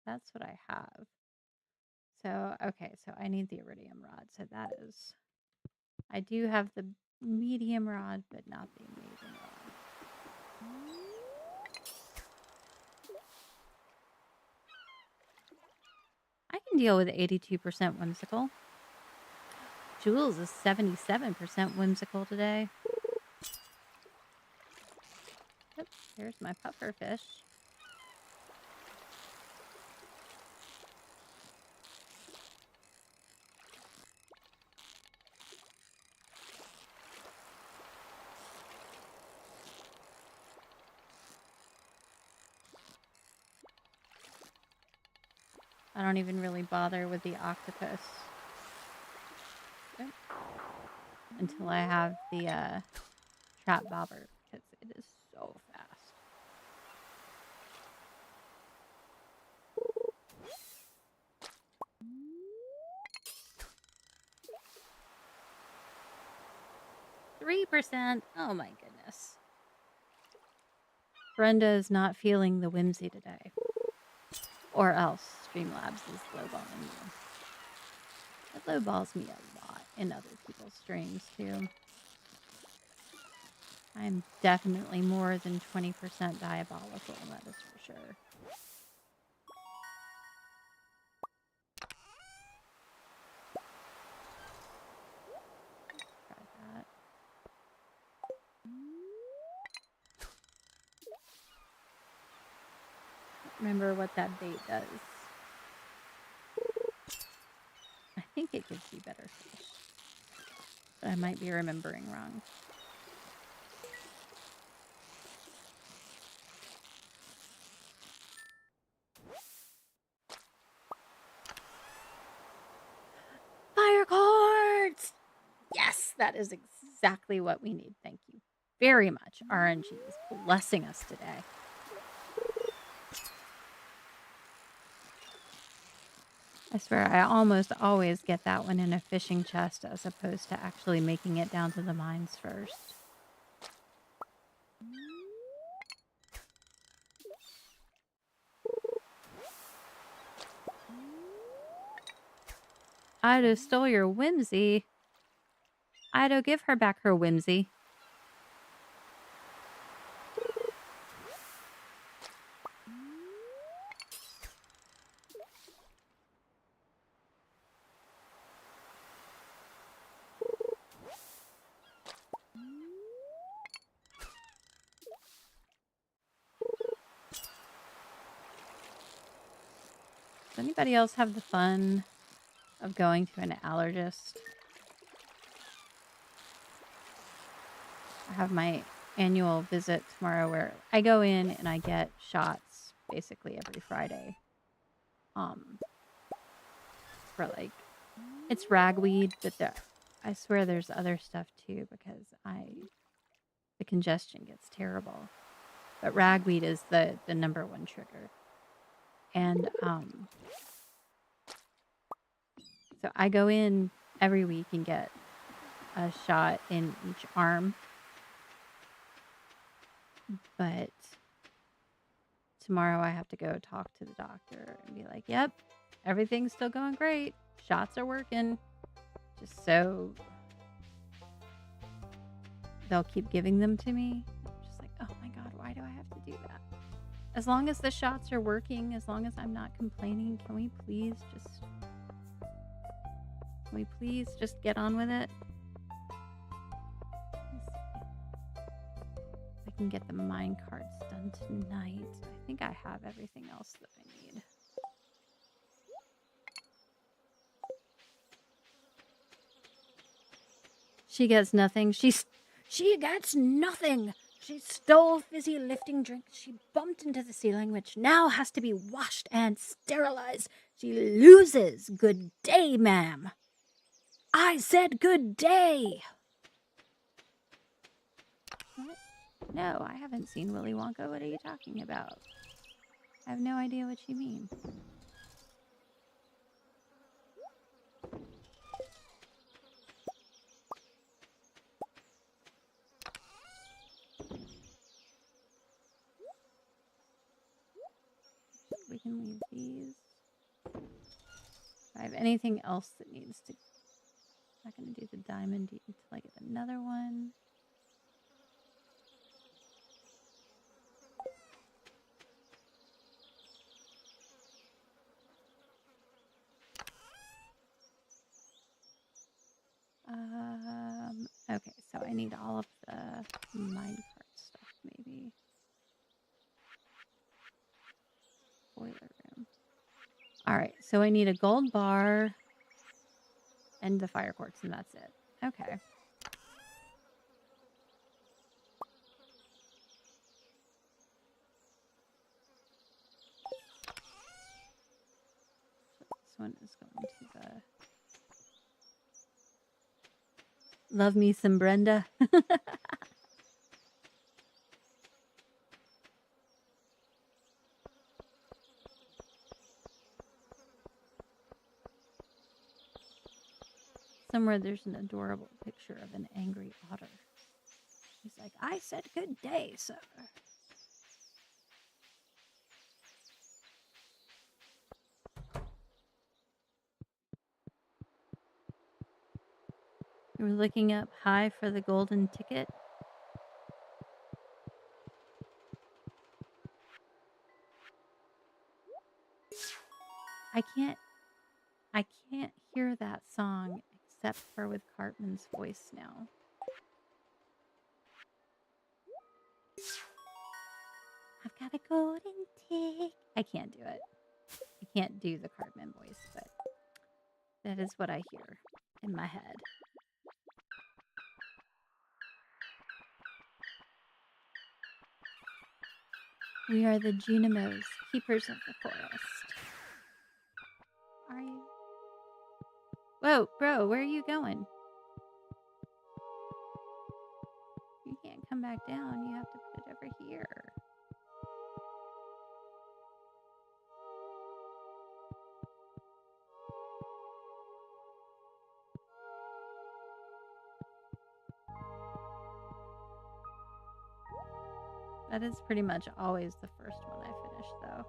S1: That's what I have. So, okay, so I need the iridium rod. So that is, I do have the medium rod, but not the amazing rod. deal with 82% whimsical. Jules is 77% whimsical today. Oops, here's my puffer fish. I don't even really bother with the octopus until I have the trap bobber, because it is so fast. %. Oh my goodness. Brenda is not feeling the whimsy today. Or else Streamlabs is lowballing you. It lowballs me a lot in other people's streams too. I'm definitely more than 20% diabolical, that is for sure. Try that. Remember what that bait does. I think it gives you better fish. But I might be remembering wrong. Fire cords! Yes, that is exactly what we need. Thank you very much. RNG is blessing us today. I swear, I almost always get that one in a fishing chest as opposed to actually making it down to the mines first. Ido stole your whimsy. Ido, give her back her whimsy. Does anybody else have the fun of going to an allergist? I have my annual visit tomorrow where I go in and I get shots basically every Friday. For like, it's ragweed, but I swear there's other stuff too because the congestion gets terrible. But ragweed is the number one trigger. And so I go in every week and get a shot in each arm. But tomorrow I have to go talk to the doctor and be like, yep, everything's still going great. Shots are working. Just so they'll keep giving them to me. I'm just like, oh my God, why do I have to do that? As long as the shots are working, as long as I'm not complaining, can we please just get on with it? I can get the mine cards done tonight. I think I have everything else that I need. She gets nothing. She gets nothing. She stole fizzy lifting drinks. She bumped into the ceiling, which now has to be washed and sterilized. She loses. Good day, ma'am. I said good day. What? No, I haven't seen Willy Wonka. What are you talking about? I have no idea what you mean. We can leave these. If I have anything else that needs to... I'm not going to do the diamond until I get another one. Okay, so I need all of the minecart stuff, maybe. Boiler room. Alright, so I need a gold bar and the fire quartz, and that's it. Okay. So this one is going to the... Love me some Brenda. Somewhere there's an adorable picture of an angry otter. He's like, I said good day, sir. You were looking up high for the golden ticket. I can't hear that song except for with Cartman's voice now. I've got a golden ticket. I can't do it. I can't do the Cartman voice, but that is what I hear in my head. We are the Junimos, keepers of the forest. Are you? Whoa, bro, where are you going? You can't come back down. You have to put it over here. That is pretty much always the first one I finish, though.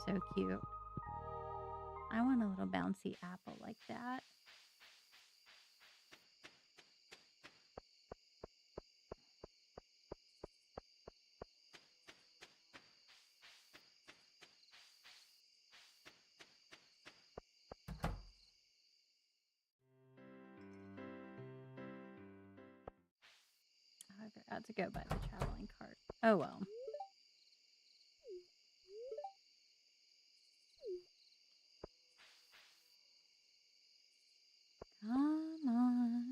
S1: So cute. I want a little bouncy apple like that. I forgot to go by the traveling cart. Oh well. Come on.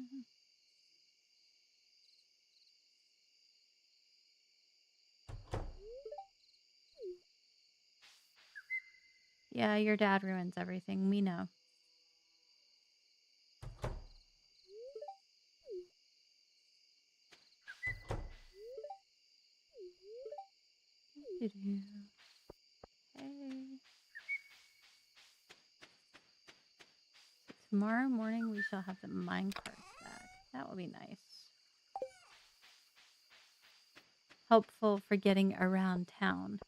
S1: Yeah, your dad ruins everything. We know. Okay. So tomorrow morning we shall have the minecarts back. That will be nice. Helpful for getting around town.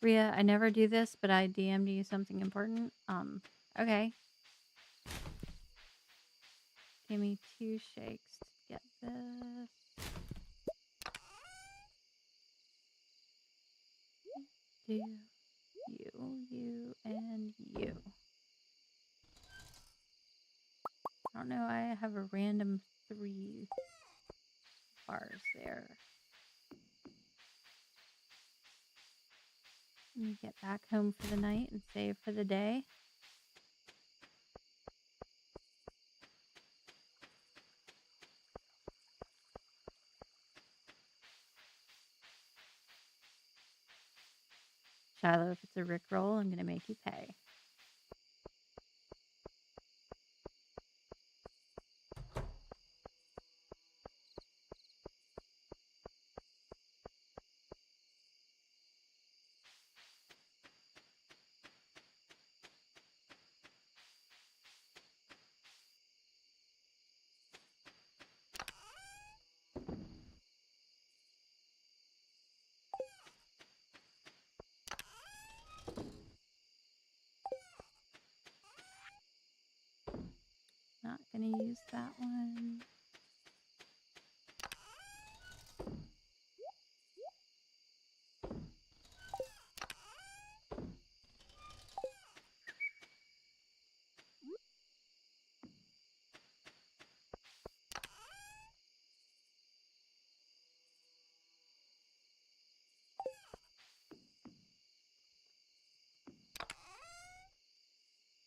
S1: Rhea, I never do this, but I DM'd you something important. Okay. Give me 2 shakes to get this. Do you, and you. I don't know, I have a random 3 bars there. Let me get back home for the night and save for the day. Shiloh, if it's a Rickroll, I'm going to make you pay. not going to use that one.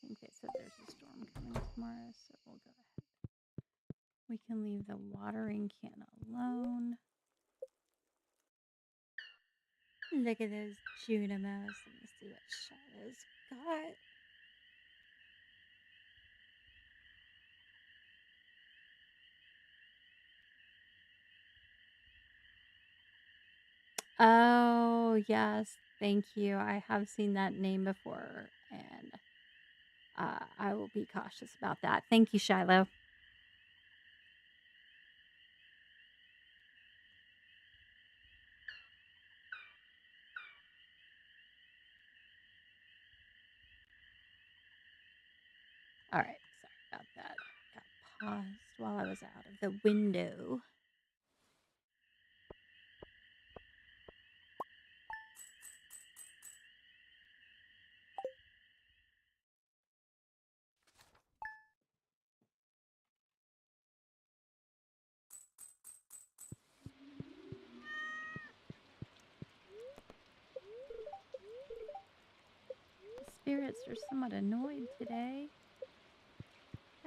S1: I think they said there's a storm coming tomorrow, so we'll go ahead. We can leave the watering can alone. Look at those Junimos. Let me see what Shadow's got. Oh, yes. Thank you. I have seen that name before, and I will be cautious about that. Thank you, Shiloh. All right. Sorry about that. Got paused while I was out of the window. The spirits are somewhat annoyed today.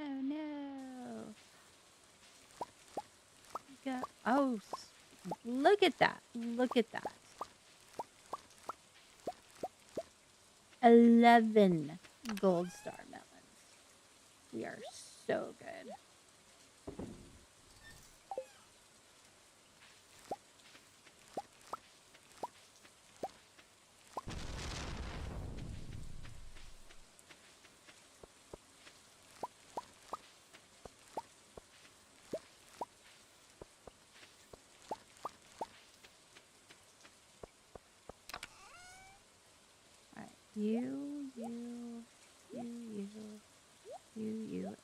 S1: Oh no. Oh, look at that. Look at that. 11 gold star melons. We are so good. Alright, you,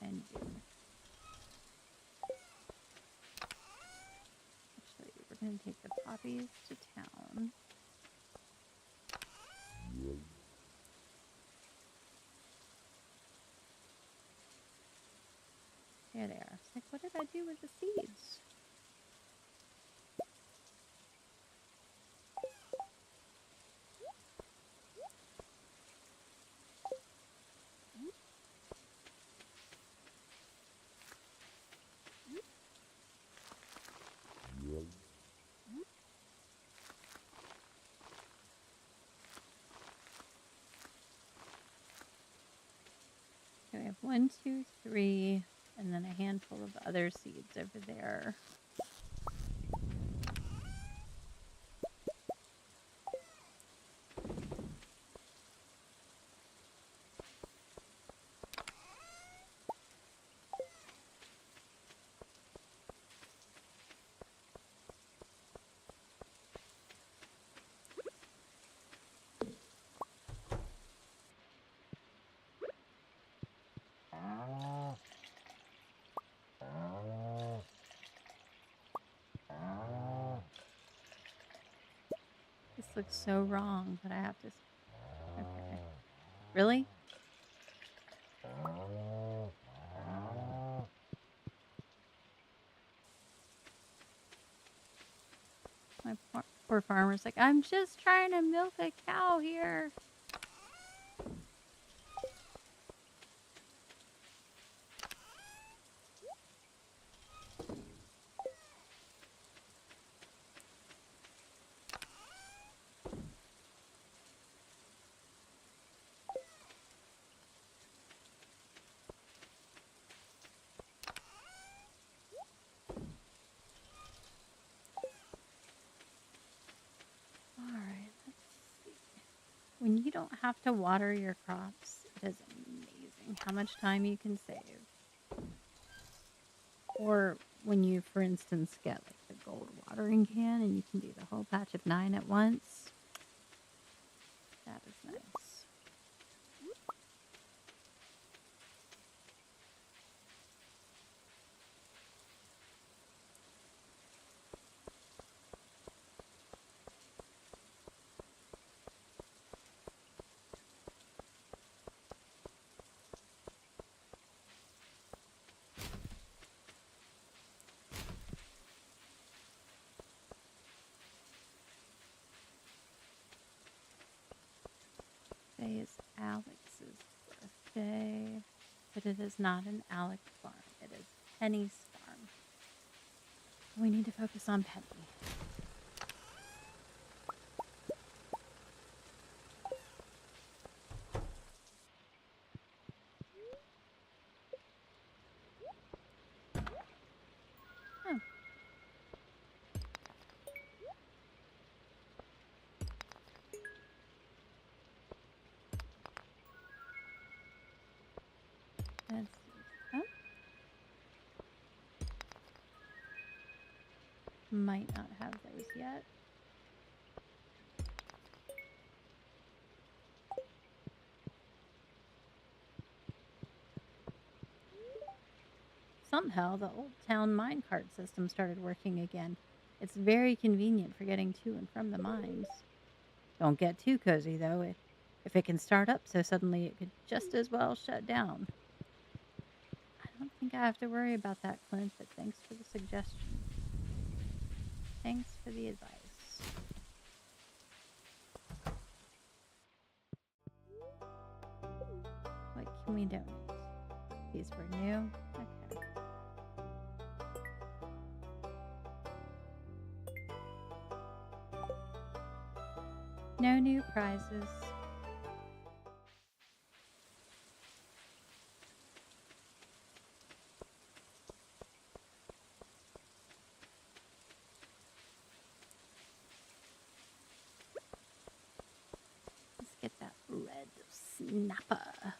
S1: and you. Actually, we're going to take the poppies to town. There they are. It's like, what did I do with the seeds? Okay, we have 1, 2, 3, and then a handful of other seeds over there. This looks so wrong, but I have to... Okay. Really? My poor farmer's like, I'm just trying to milk a cow here. Alright, let's see. When you don't have to water your crops, it is amazing how much time you can save. Or when you, for instance, get like the gold watering can and you can do the whole patch of 9 at once. That is nice. Alex's birthday. But it is not an Alex farm. It is Penny's farm. We need to focus on Penny. Oh. Let's see. Oh. Might not have those yet. Somehow, the old town minecart system started working again. It's very convenient for getting to and from the mines. Don't get too cozy, though. If it can start up so suddenly, it could just as well shut down. I don't think I have to worry about that, Clint, but thanks for the suggestion. Thanks for the advice. What can we donate? These were new? Okay. No new prizes. Let's get that red snapper.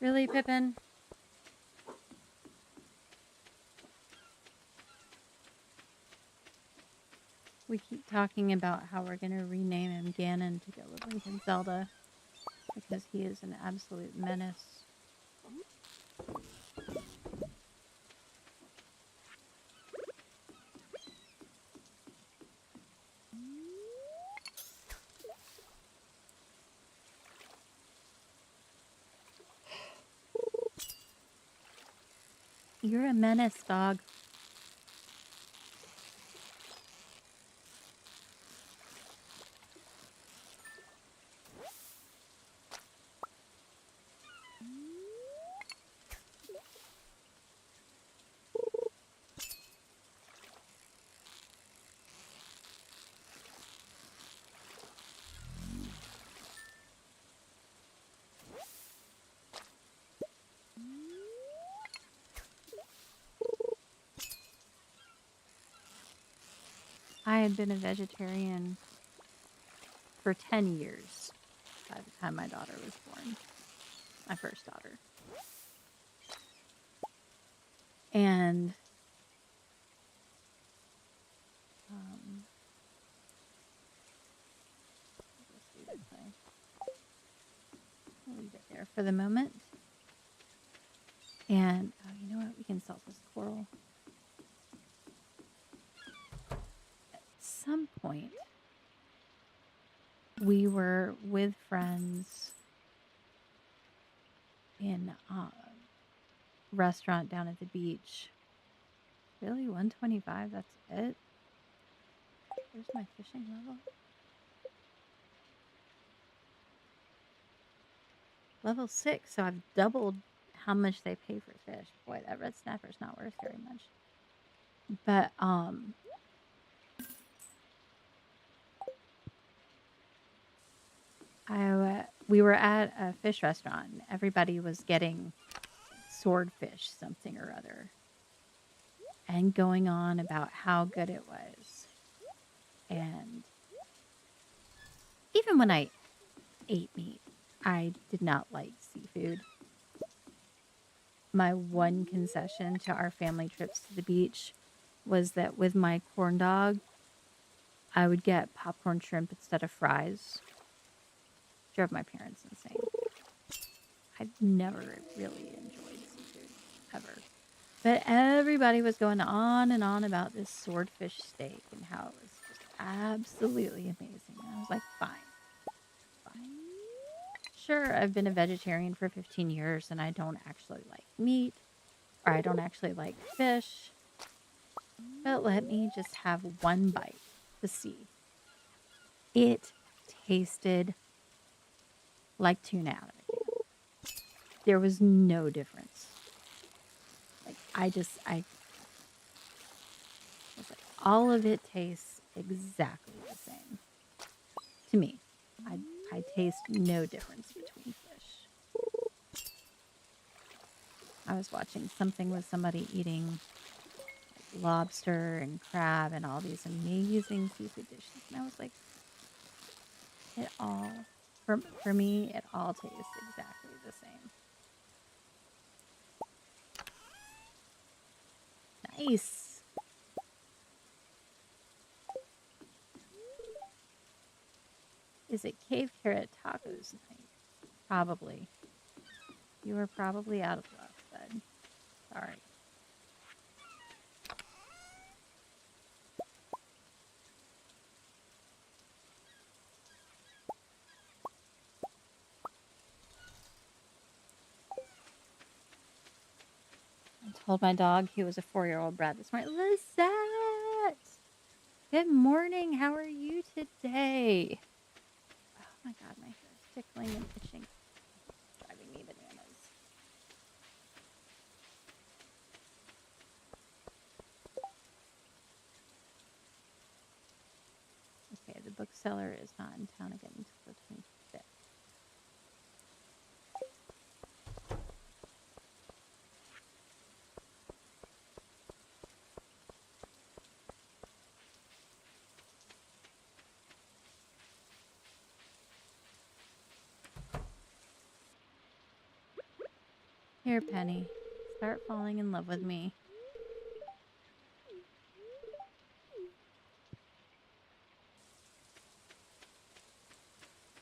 S1: Really, Pippin? We keep talking about how we're going to rename him Ganon to go with Lincoln Zelda because he is an absolute menace. You're a menace, dog. I had been a vegetarian for 10 years by the time my daughter was born. My first daughter. And we'll leave it there for the moment. And, oh, you know what? We can sell this coral. At some point, we were with friends in a restaurant down at the beach. Really? 125? That's it? Where's my fishing level? Level 6, so I've doubled how much they pay for fish. Boy, that red snapper's not worth very much. But, we were at a fish restaurant and everybody was getting swordfish something or other and going on about how good it was. And even when I ate meat, I did not like seafood. My one concession to our family trips to the beach was that with my corn dog, I would get popcorn shrimp instead of fries. Drove my parents insane. I've never really enjoyed seafood, ever. But everybody was going on and on about this swordfish steak and how it was just absolutely amazing. And I was like, fine, fine. Sure, I've been a vegetarian for 15 years and I don't actually like meat or I don't actually like fish. But let me just have one bite to see. It tasted like tuna out of a can. There was no difference. Like, I was like, all of it tastes exactly the same to me. I taste no difference between fish. I was watching something with somebody eating lobster and crab and all these amazing seafood dishes, and I was like, it all for me, it all tastes exactly the same. Nice. Is it cave carrot tacos night? Probably. You were probably out of luck, bud. Sorry. I told my dog he was a 4-year-old brat this morning. Lizette! Good morning. How are you today? Oh my god, my hair is tickling and itching. It's driving me bananas. Okay, the bookseller is not in town again until the 25th. Here, Penny. Start falling in love with me.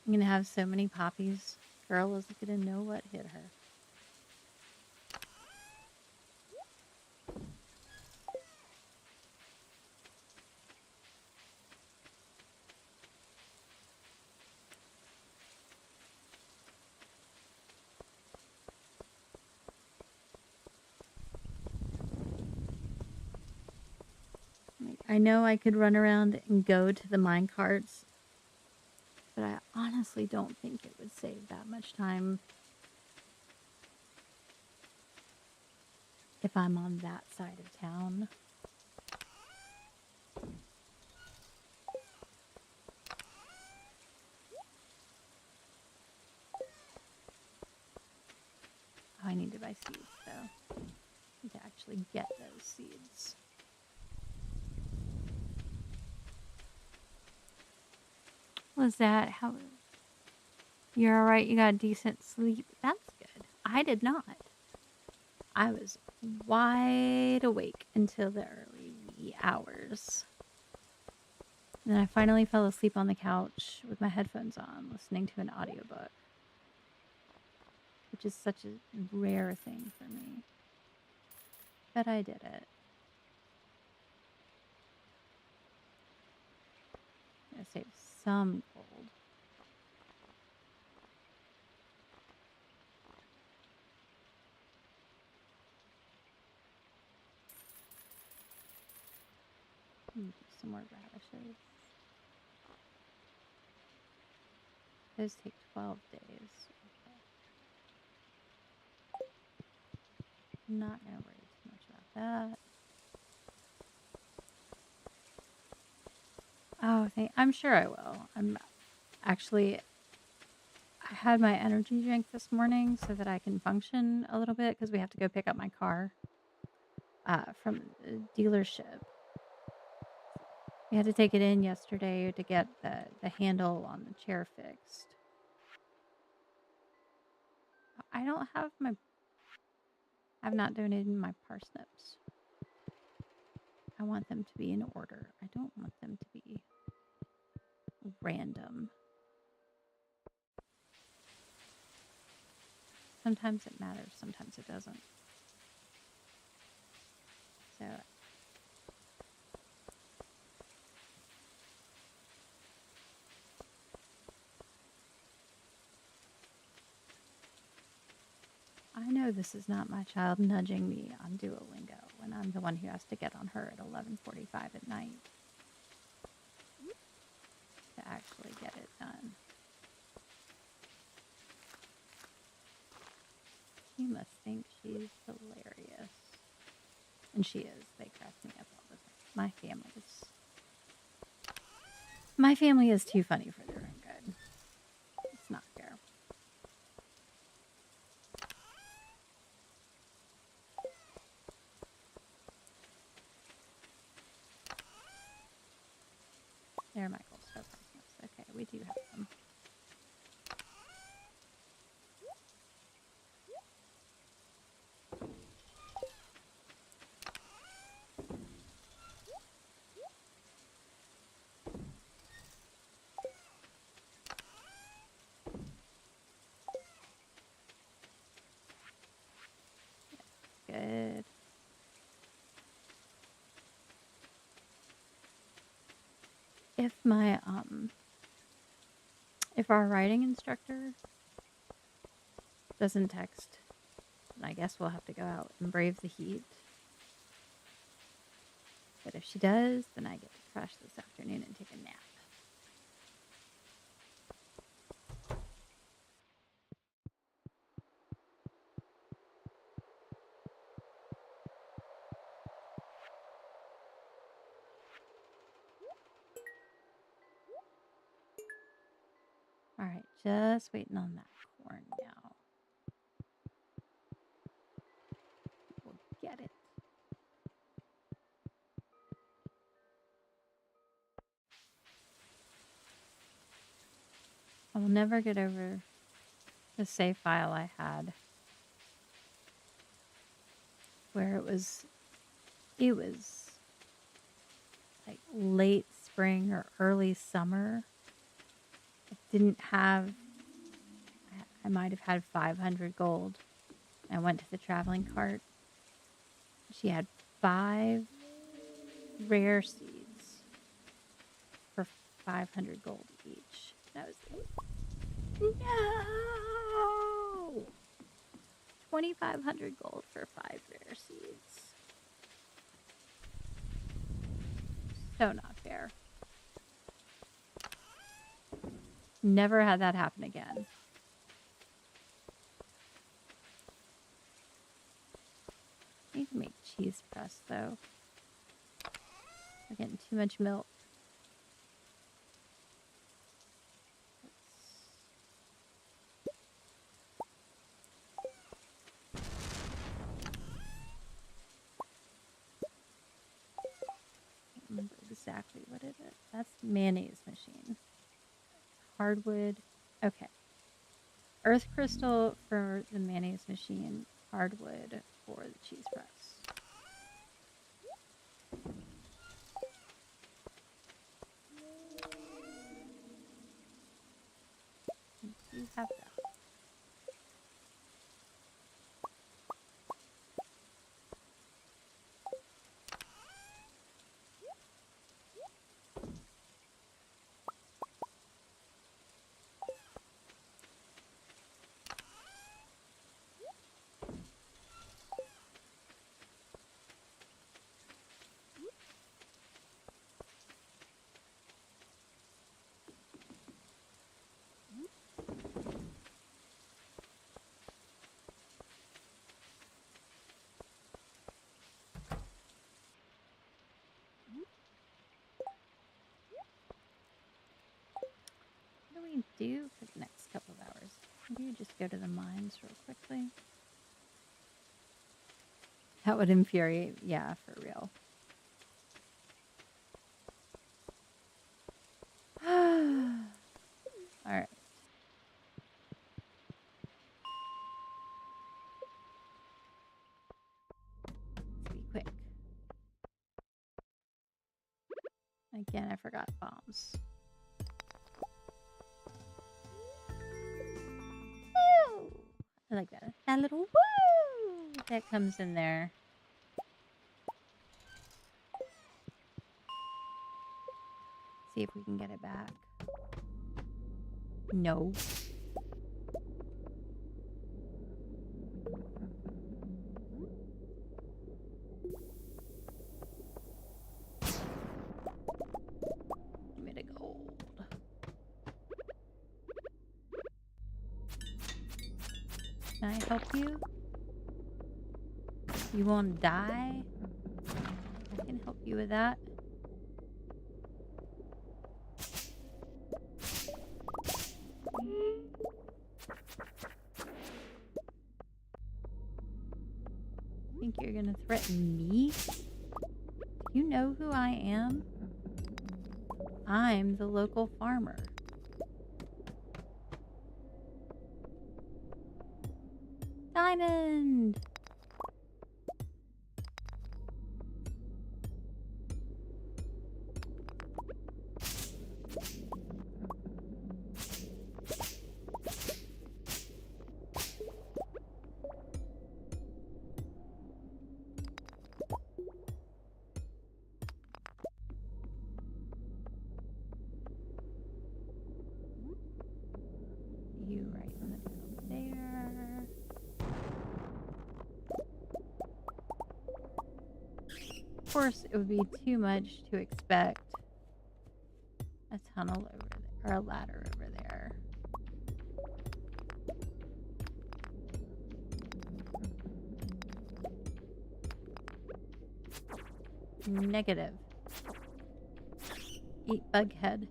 S1: I'm gonna have so many poppies. Girl is gonna know what hit her. I know I could run around and go to the mine carts, but I honestly don't think it would save that much time if I'm on that side of town. Oh, I need to buy seeds, though. I need to actually get those seeds. Was that how... You're all right? You got decent sleep? That's good. I did not. I was wide awake until the early wee hours. And then I finally fell asleep on the couch with my headphones on, listening to an audiobook, which is such a rare thing for me. But I did it. I'm gonna save some gold. Do some more radishes. Those take 12 days. Okay. I'm not gonna worry too much about that. Oh, I'm sure I will. I'm actually, I had my energy drink this morning so that I can function a little bit because we have to go pick up my car from the dealership. We had to take it in yesterday to get the handle on the chair fixed. I don't have my... I've not donated my parsnips. I want them to be in order. I don't want them to be random. Sometimes it matters, sometimes it doesn't. this is not my child nudging me on Duolingo when I'm the one who has to get on her at 11:45 at night to actually get it done. You must think she's hilarious. And she is. They crack me up all the time. My family is too funny for their own good. It's not fair. There, Michael. So Christmas. Okay, we do have them. Good. If our writing instructor doesn't text, then I guess we'll have to go out and brave the heat. But if she does, then I get to crash this afternoon and take a nap. Alright, just waiting on that corn now. We'll get it. I will never get over the save file I had where it was like late spring or early summer. I didn't have, I might have had 500 gold. I went to the traveling cart. She had 5 rare seeds for 500 gold each. That was no 2,500 gold for 5 rare seeds. So not fair. Never had that happen again. I need to make cheese press though. We're getting too much milk. Remember exactly what it is. That's mayonnaise machine. Hardwood. Okay. Earth crystal for the mayonnaise machine. Hardwood for the cheese press. You have that. What do we do for the next couple of hours? Maybe you just go to the mines real quickly. That would infuriate. Yeah, for real. Alright. Let's be quick. Again, I forgot bombs. Woo! I like that. That little woo that comes in there. See if we can get it back. No. Can I help you? You won't die? I can help you with that. Think you're gonna threaten me? Do you know who I am? I'm the local farmer. Diamond! You right in the middle there. Of course, it would be too much to expect a tunnel over there, or a ladder over there. Negative. Eat bughead.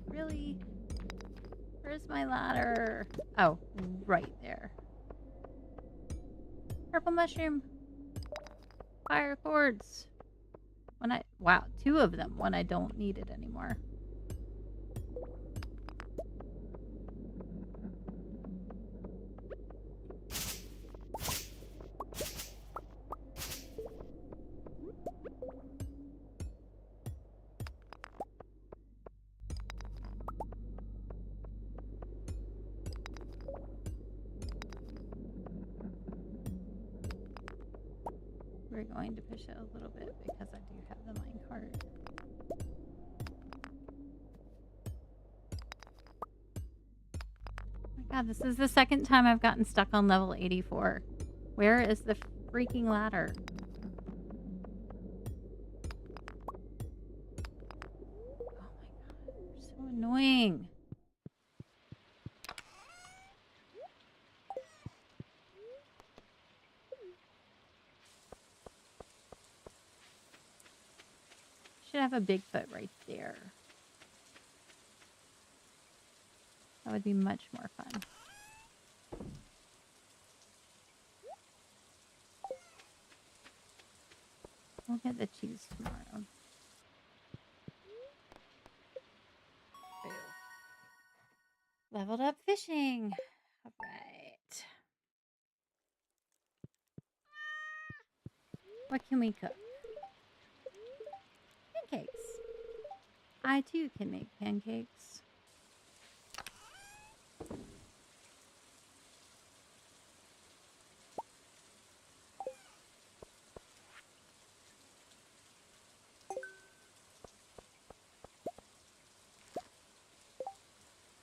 S1: Really? Where's my ladder? Oh, right there. Purple mushroom. Fire cords. Wow, 2 of them when I don't need it anymore. We're going to push it a little bit because I do have the minecart. Oh my god, this is the second time I've gotten stuck on level 84. Where is the freaking ladder? Oh my god, you're so annoying. Should have a Bigfoot right there. That would be much more fun. We'll get the cheese tomorrow. Boo. Leveled up fishing. All right. What can we cook? Pancakes. I too can make pancakes.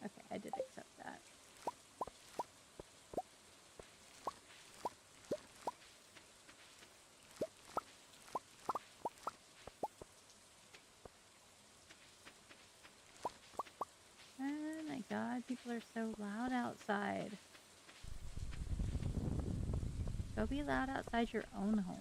S1: Okay, I did accept that. Oh my god, people are so loud outside. Go be loud outside your own home.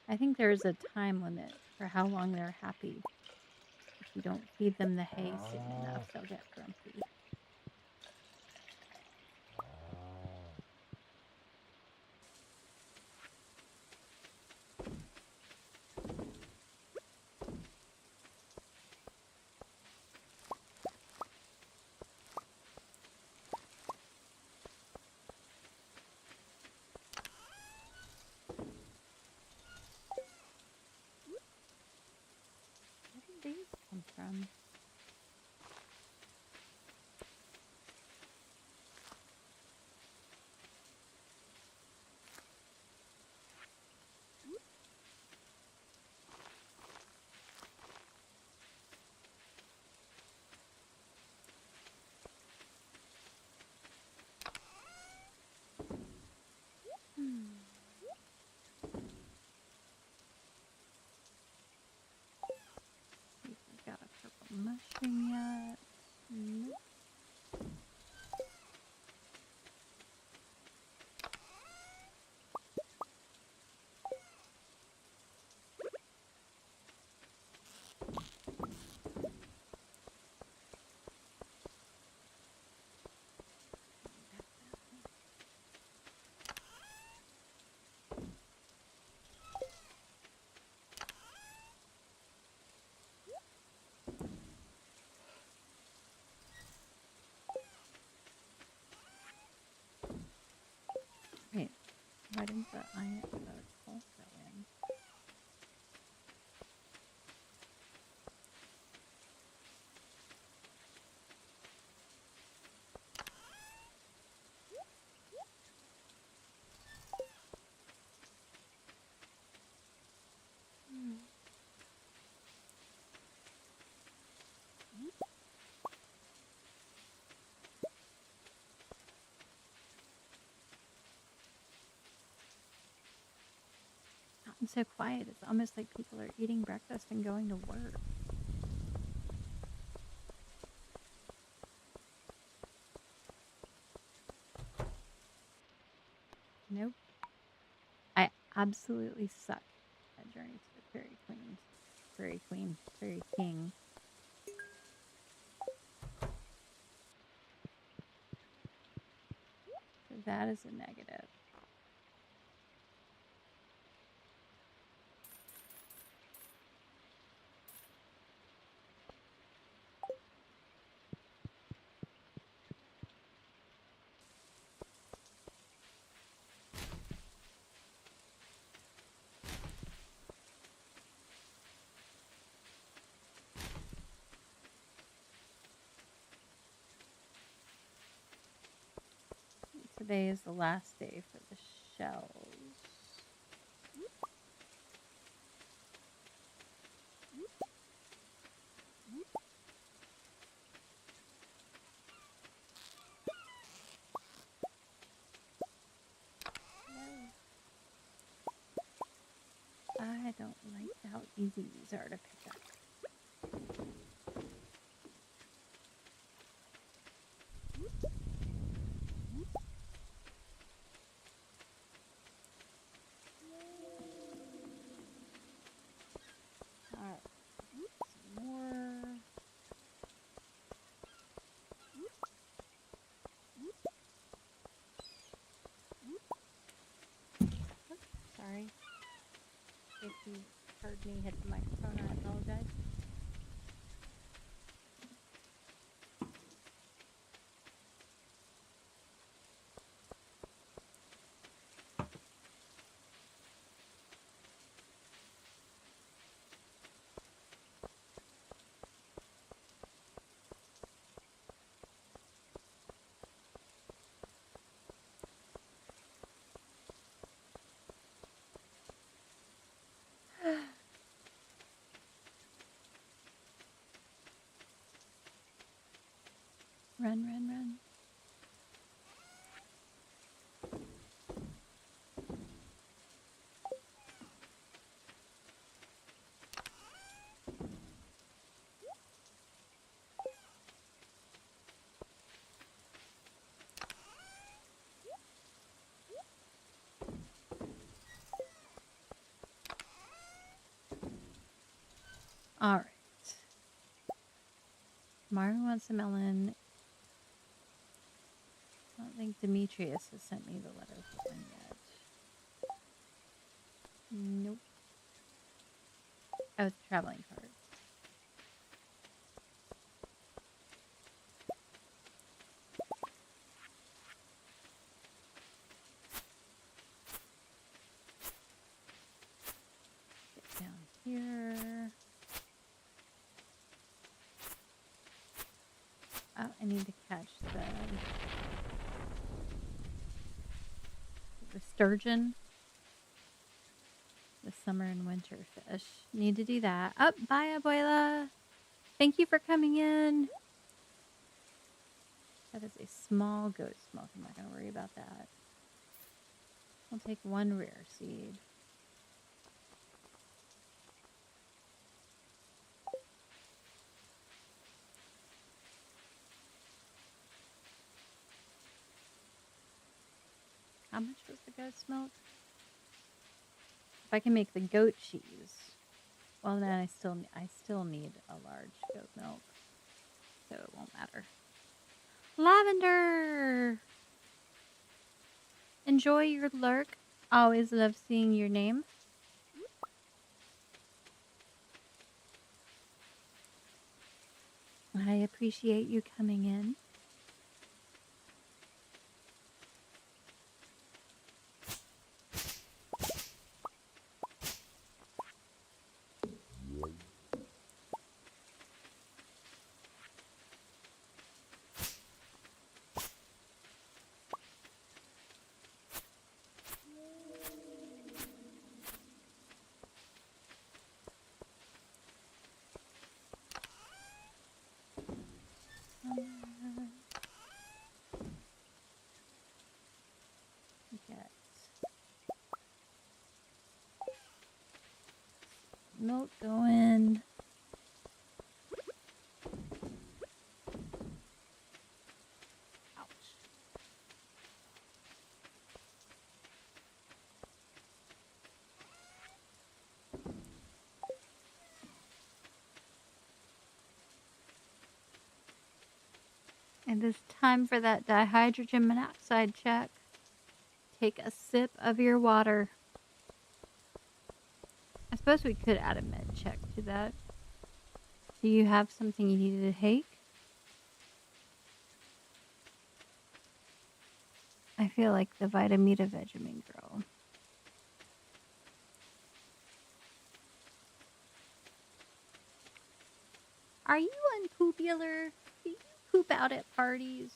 S1: I think there's a time limit for how long they're happy. you don't feed them the hay soon enough, they'll get grumpy. Where did these come from? See if we've got a purple mushroom yet. Nope. Wait, why didn't the coal go in? Gotten so quiet, it's almost like people are eating breakfast and going to work. Nope. I absolutely suck at Journey to the Prairie Queen. Prairie King. So that is a negative. Today is the last day for the shells. I don't like how easy these are to pick up. Alright, some more. Oops, sorry. If you heard me hit the microphone, I apologize. Run, run, run. All right. Mara wants a melon. I don't think Demetrius has sent me the letter for one yet. Nope. Oh, it's a traveling card. Get down here. Oh, I need to catch the sturgeon. The summer and winter fish. Need to do that. Oh, bye, Abuela. Thank you for coming in. That is a small goat's milk. I'm not going to worry about that. I'll take one rare seed. How much was the goat's milk? If I can make the goat cheese, well, then I still need a large goat milk, so it won't matter. Lavender! Enjoy your lurk. Always love seeing your name. I appreciate you coming in. Get milk going. Ouch. It is time for that dihydrogen monoxide check. Take a sip of your water. I suppose we could add a med check to that. Do you have something you need to take? I feel like the Vitamita Vegemin girl. Are you unpopular? Do you poop out at parties?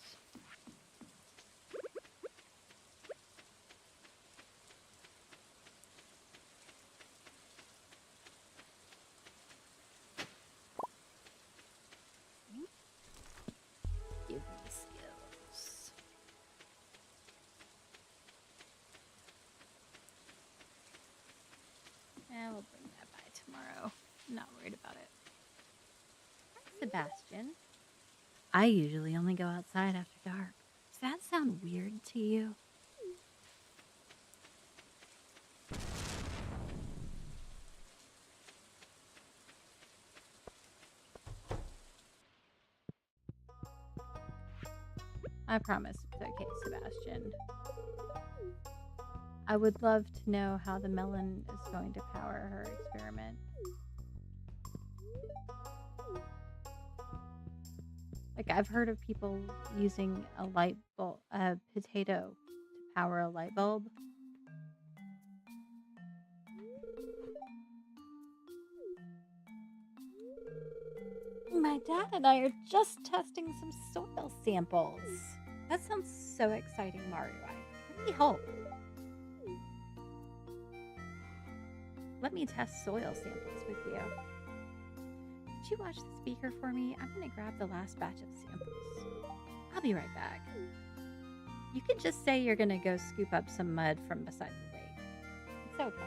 S1: Give me skills. We'll bring that by tomorrow. I'm not worried about it. Hi, Sebastian. I usually only go outside after dark. Does that sound weird to you? I promise it's okay, Sebastian. I would love to know how the melon is going to power her experiment. Like, I've heard of people using a light bulb, a potato, to power a light bulb. My dad and I are just testing some soil samples. That sounds so exciting, Mario. Let me help. Let me test soil samples with you. Could you watch the speaker for me? I'm going to grab the last batch of samples. I'll be right back. You can just say you're going to go scoop up some mud from beside the lake. It's okay.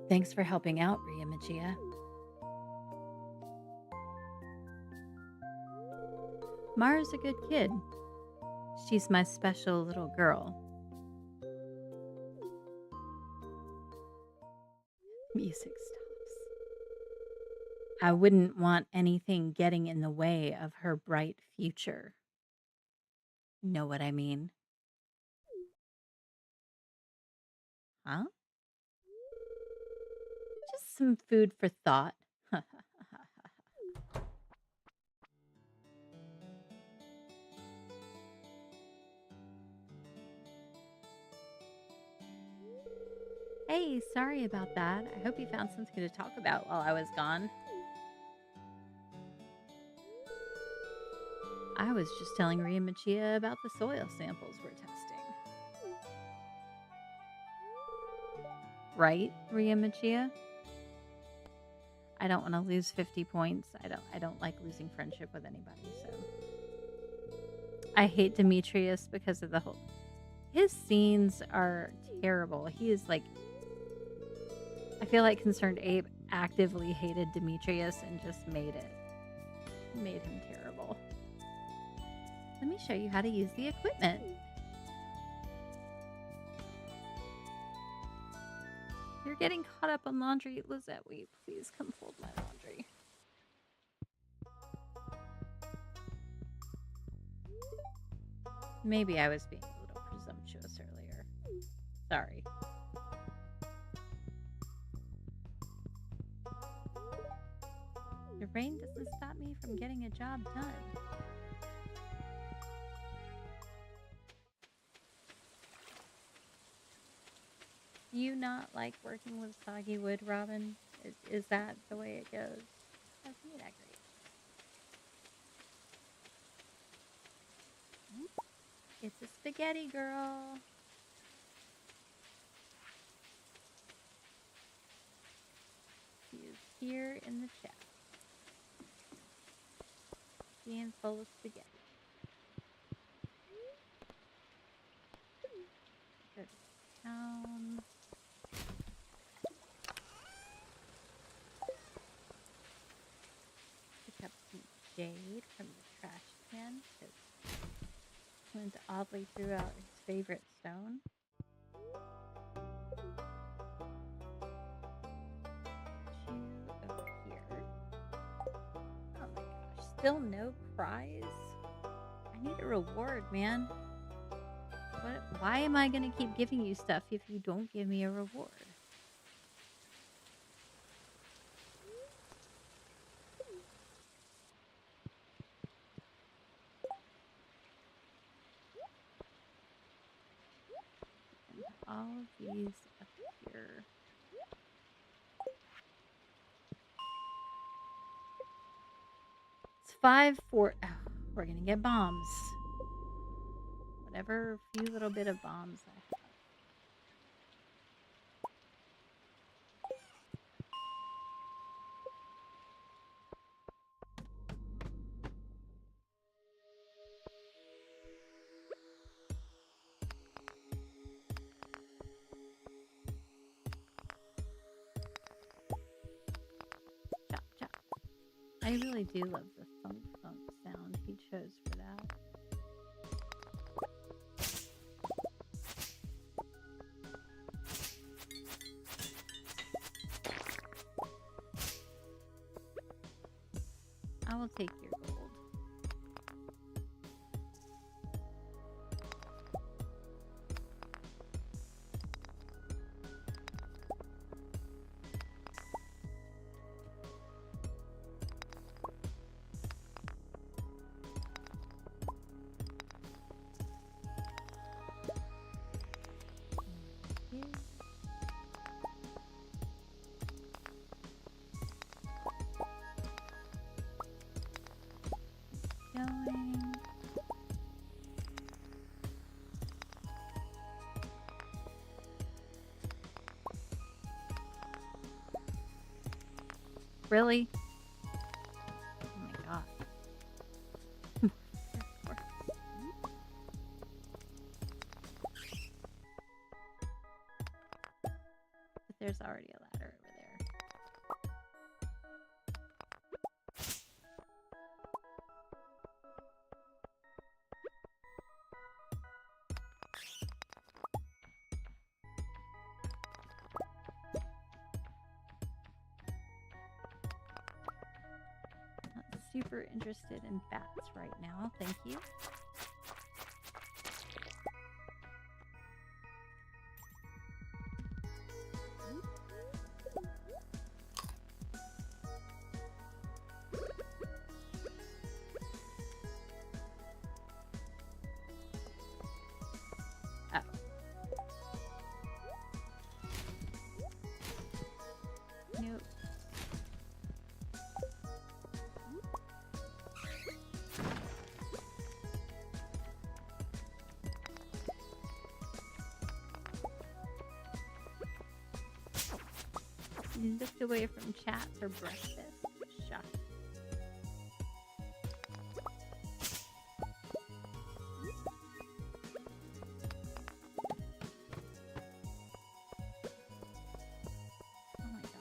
S1: Thanks for helping out, Ria Magia. Mara's a good kid. She's my special little girl. Me basic stuffs. I wouldn't want anything getting in the way of her bright future. Know what I mean? Huh? Just some food for thought. Hey, sorry about that. I hope you found something to talk about while I was gone. I was just telling Ria and Machia about the soil samples we're testing. Right, Ria and Machia? I don't want to lose 50 points. I don't like losing friendship with anybody, so I hate Demetrius because of the whole his scenes are terrible. He is like I feel like Concerned Ape actively hated Demetrius and just made him terrible. Let me show you how to use the equipment. You're getting caught up on laundry. Lizette, will you please come fold my laundry? Maybe I was being a little presumptuous earlier. Sorry. The rain doesn't stop me from getting a job done. Do you not like working with soggy wood, Robin? Is that the way it goes? That's me that great. It's a spaghetti girl. She is here in the chat. Being full of spaghetti. Go to town. Pick up some jade from the trash can because Clint oddly threw out his favorite stone. Over here. Oh my gosh, still no prize? I need a reward, man. Why am I going to keep giving you stuff if you don't give me a reward? And all of these up here. It's 5-4. Oh, we're going to get bombs. Whatever few little bit of bombs I have. Chop, chop. I really do love the thunk thunk sound he chose for that. I will take your gold. Going. Really? Oh my god. But there's already a ladder over there. super interested in bats right now. Thank you. Nope. You looked away from chat for breakfast. Shock. Oh my gosh.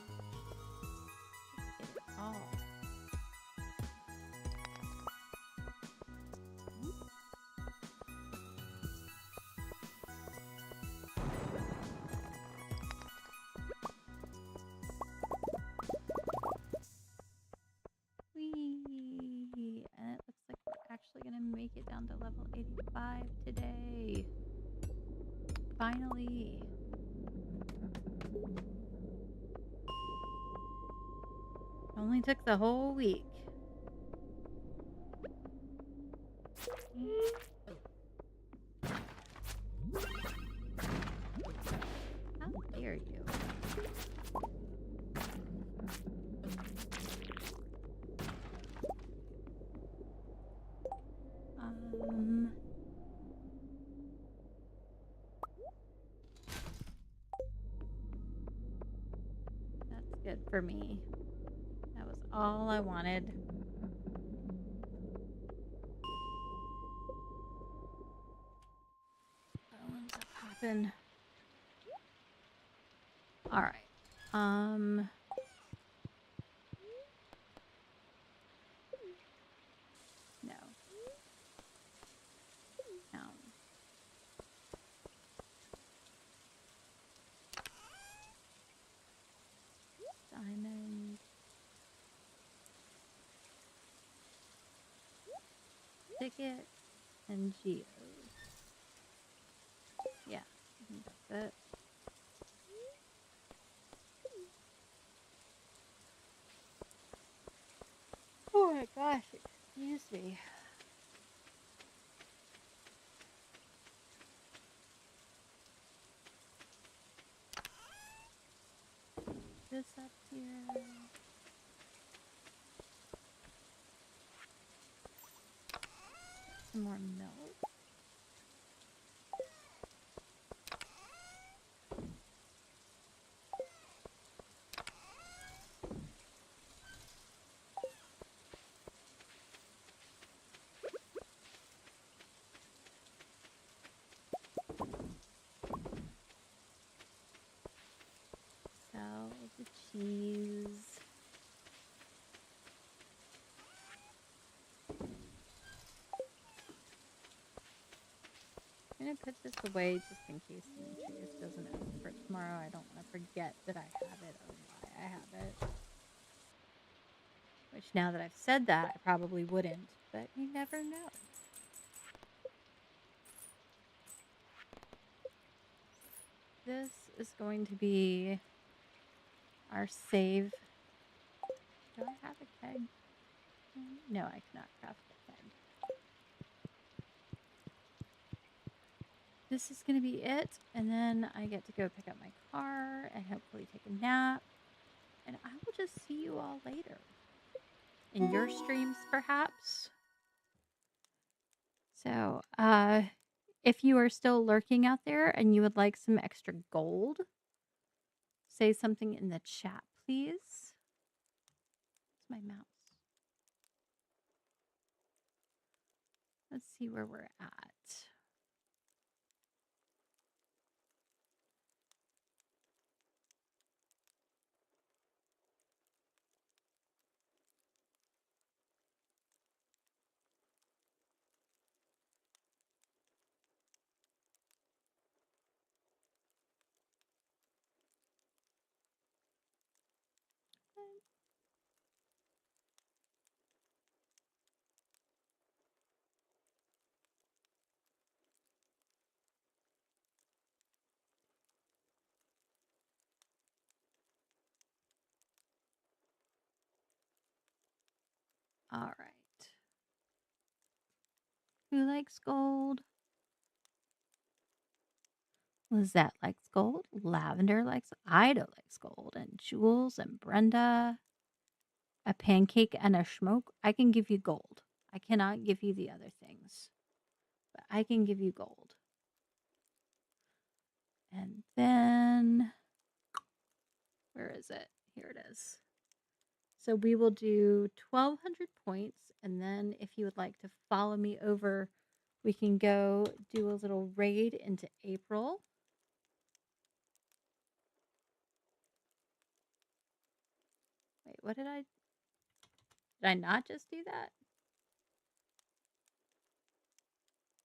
S1: Get it all. Whee! And it looks like we're actually going to make it down to level 85 today. Finally. Only took the whole week. How dare you? That's good for me. That was all I wanted. What's poppin'? All right. No. Diamond. Ticket and geos. Yeah, I think that's it. Oh my gosh, excuse me. This up here. Some more milk. Sell the cheese. I'm gonna put this away just in case Demetrius doesn't ask for it tomorrow. I don't want to forget that I have it or why I have it. Which now that I've said that, I probably wouldn't, but you never know. This is going to be our save. Do I have a keg? No, I cannot craft a keg. This is going to be it, and then I get to go pick up my car and hopefully take a nap. And I will just see you all later. In your streams, perhaps. So, if you are still lurking out there and you would like some extra gold, say something in the chat, please. Where's my mouse? Let's see where we're at. All right. Who likes gold? Lizette likes gold. Lavender likes. Ida likes gold. And Jules and Brenda. A pancake and a smoke. I can give you gold. I cannot give you the other things, but I can give you gold. And then, where is it? Here it is. So we will do 1,200 points. And then if you would like to follow me over, we can go do a little raid into April. Wait, what did I not just do that?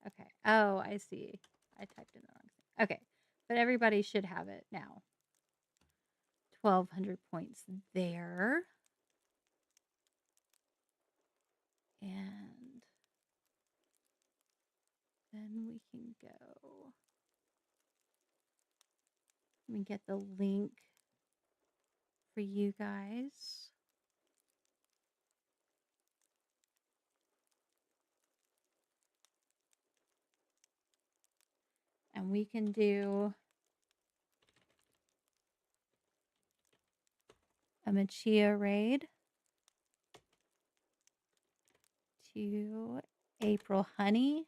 S1: Okay. Oh, I see. I typed in the wrong thing. Okay. But everybody should have it now. 1,200 points there. And then we can go. Let me get the link for you guys. And we can do a Machia raid to April Honey.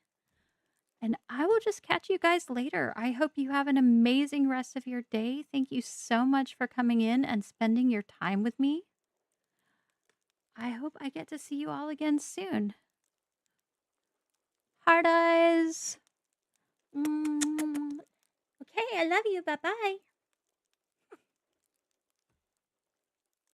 S1: And I will just catch you guys later. I hope you have an amazing rest of your day. Thank you so much for coming in and spending your time with me. I hope I get to see you all again soon. Heart eyes. Okay, I love you. Bye-bye.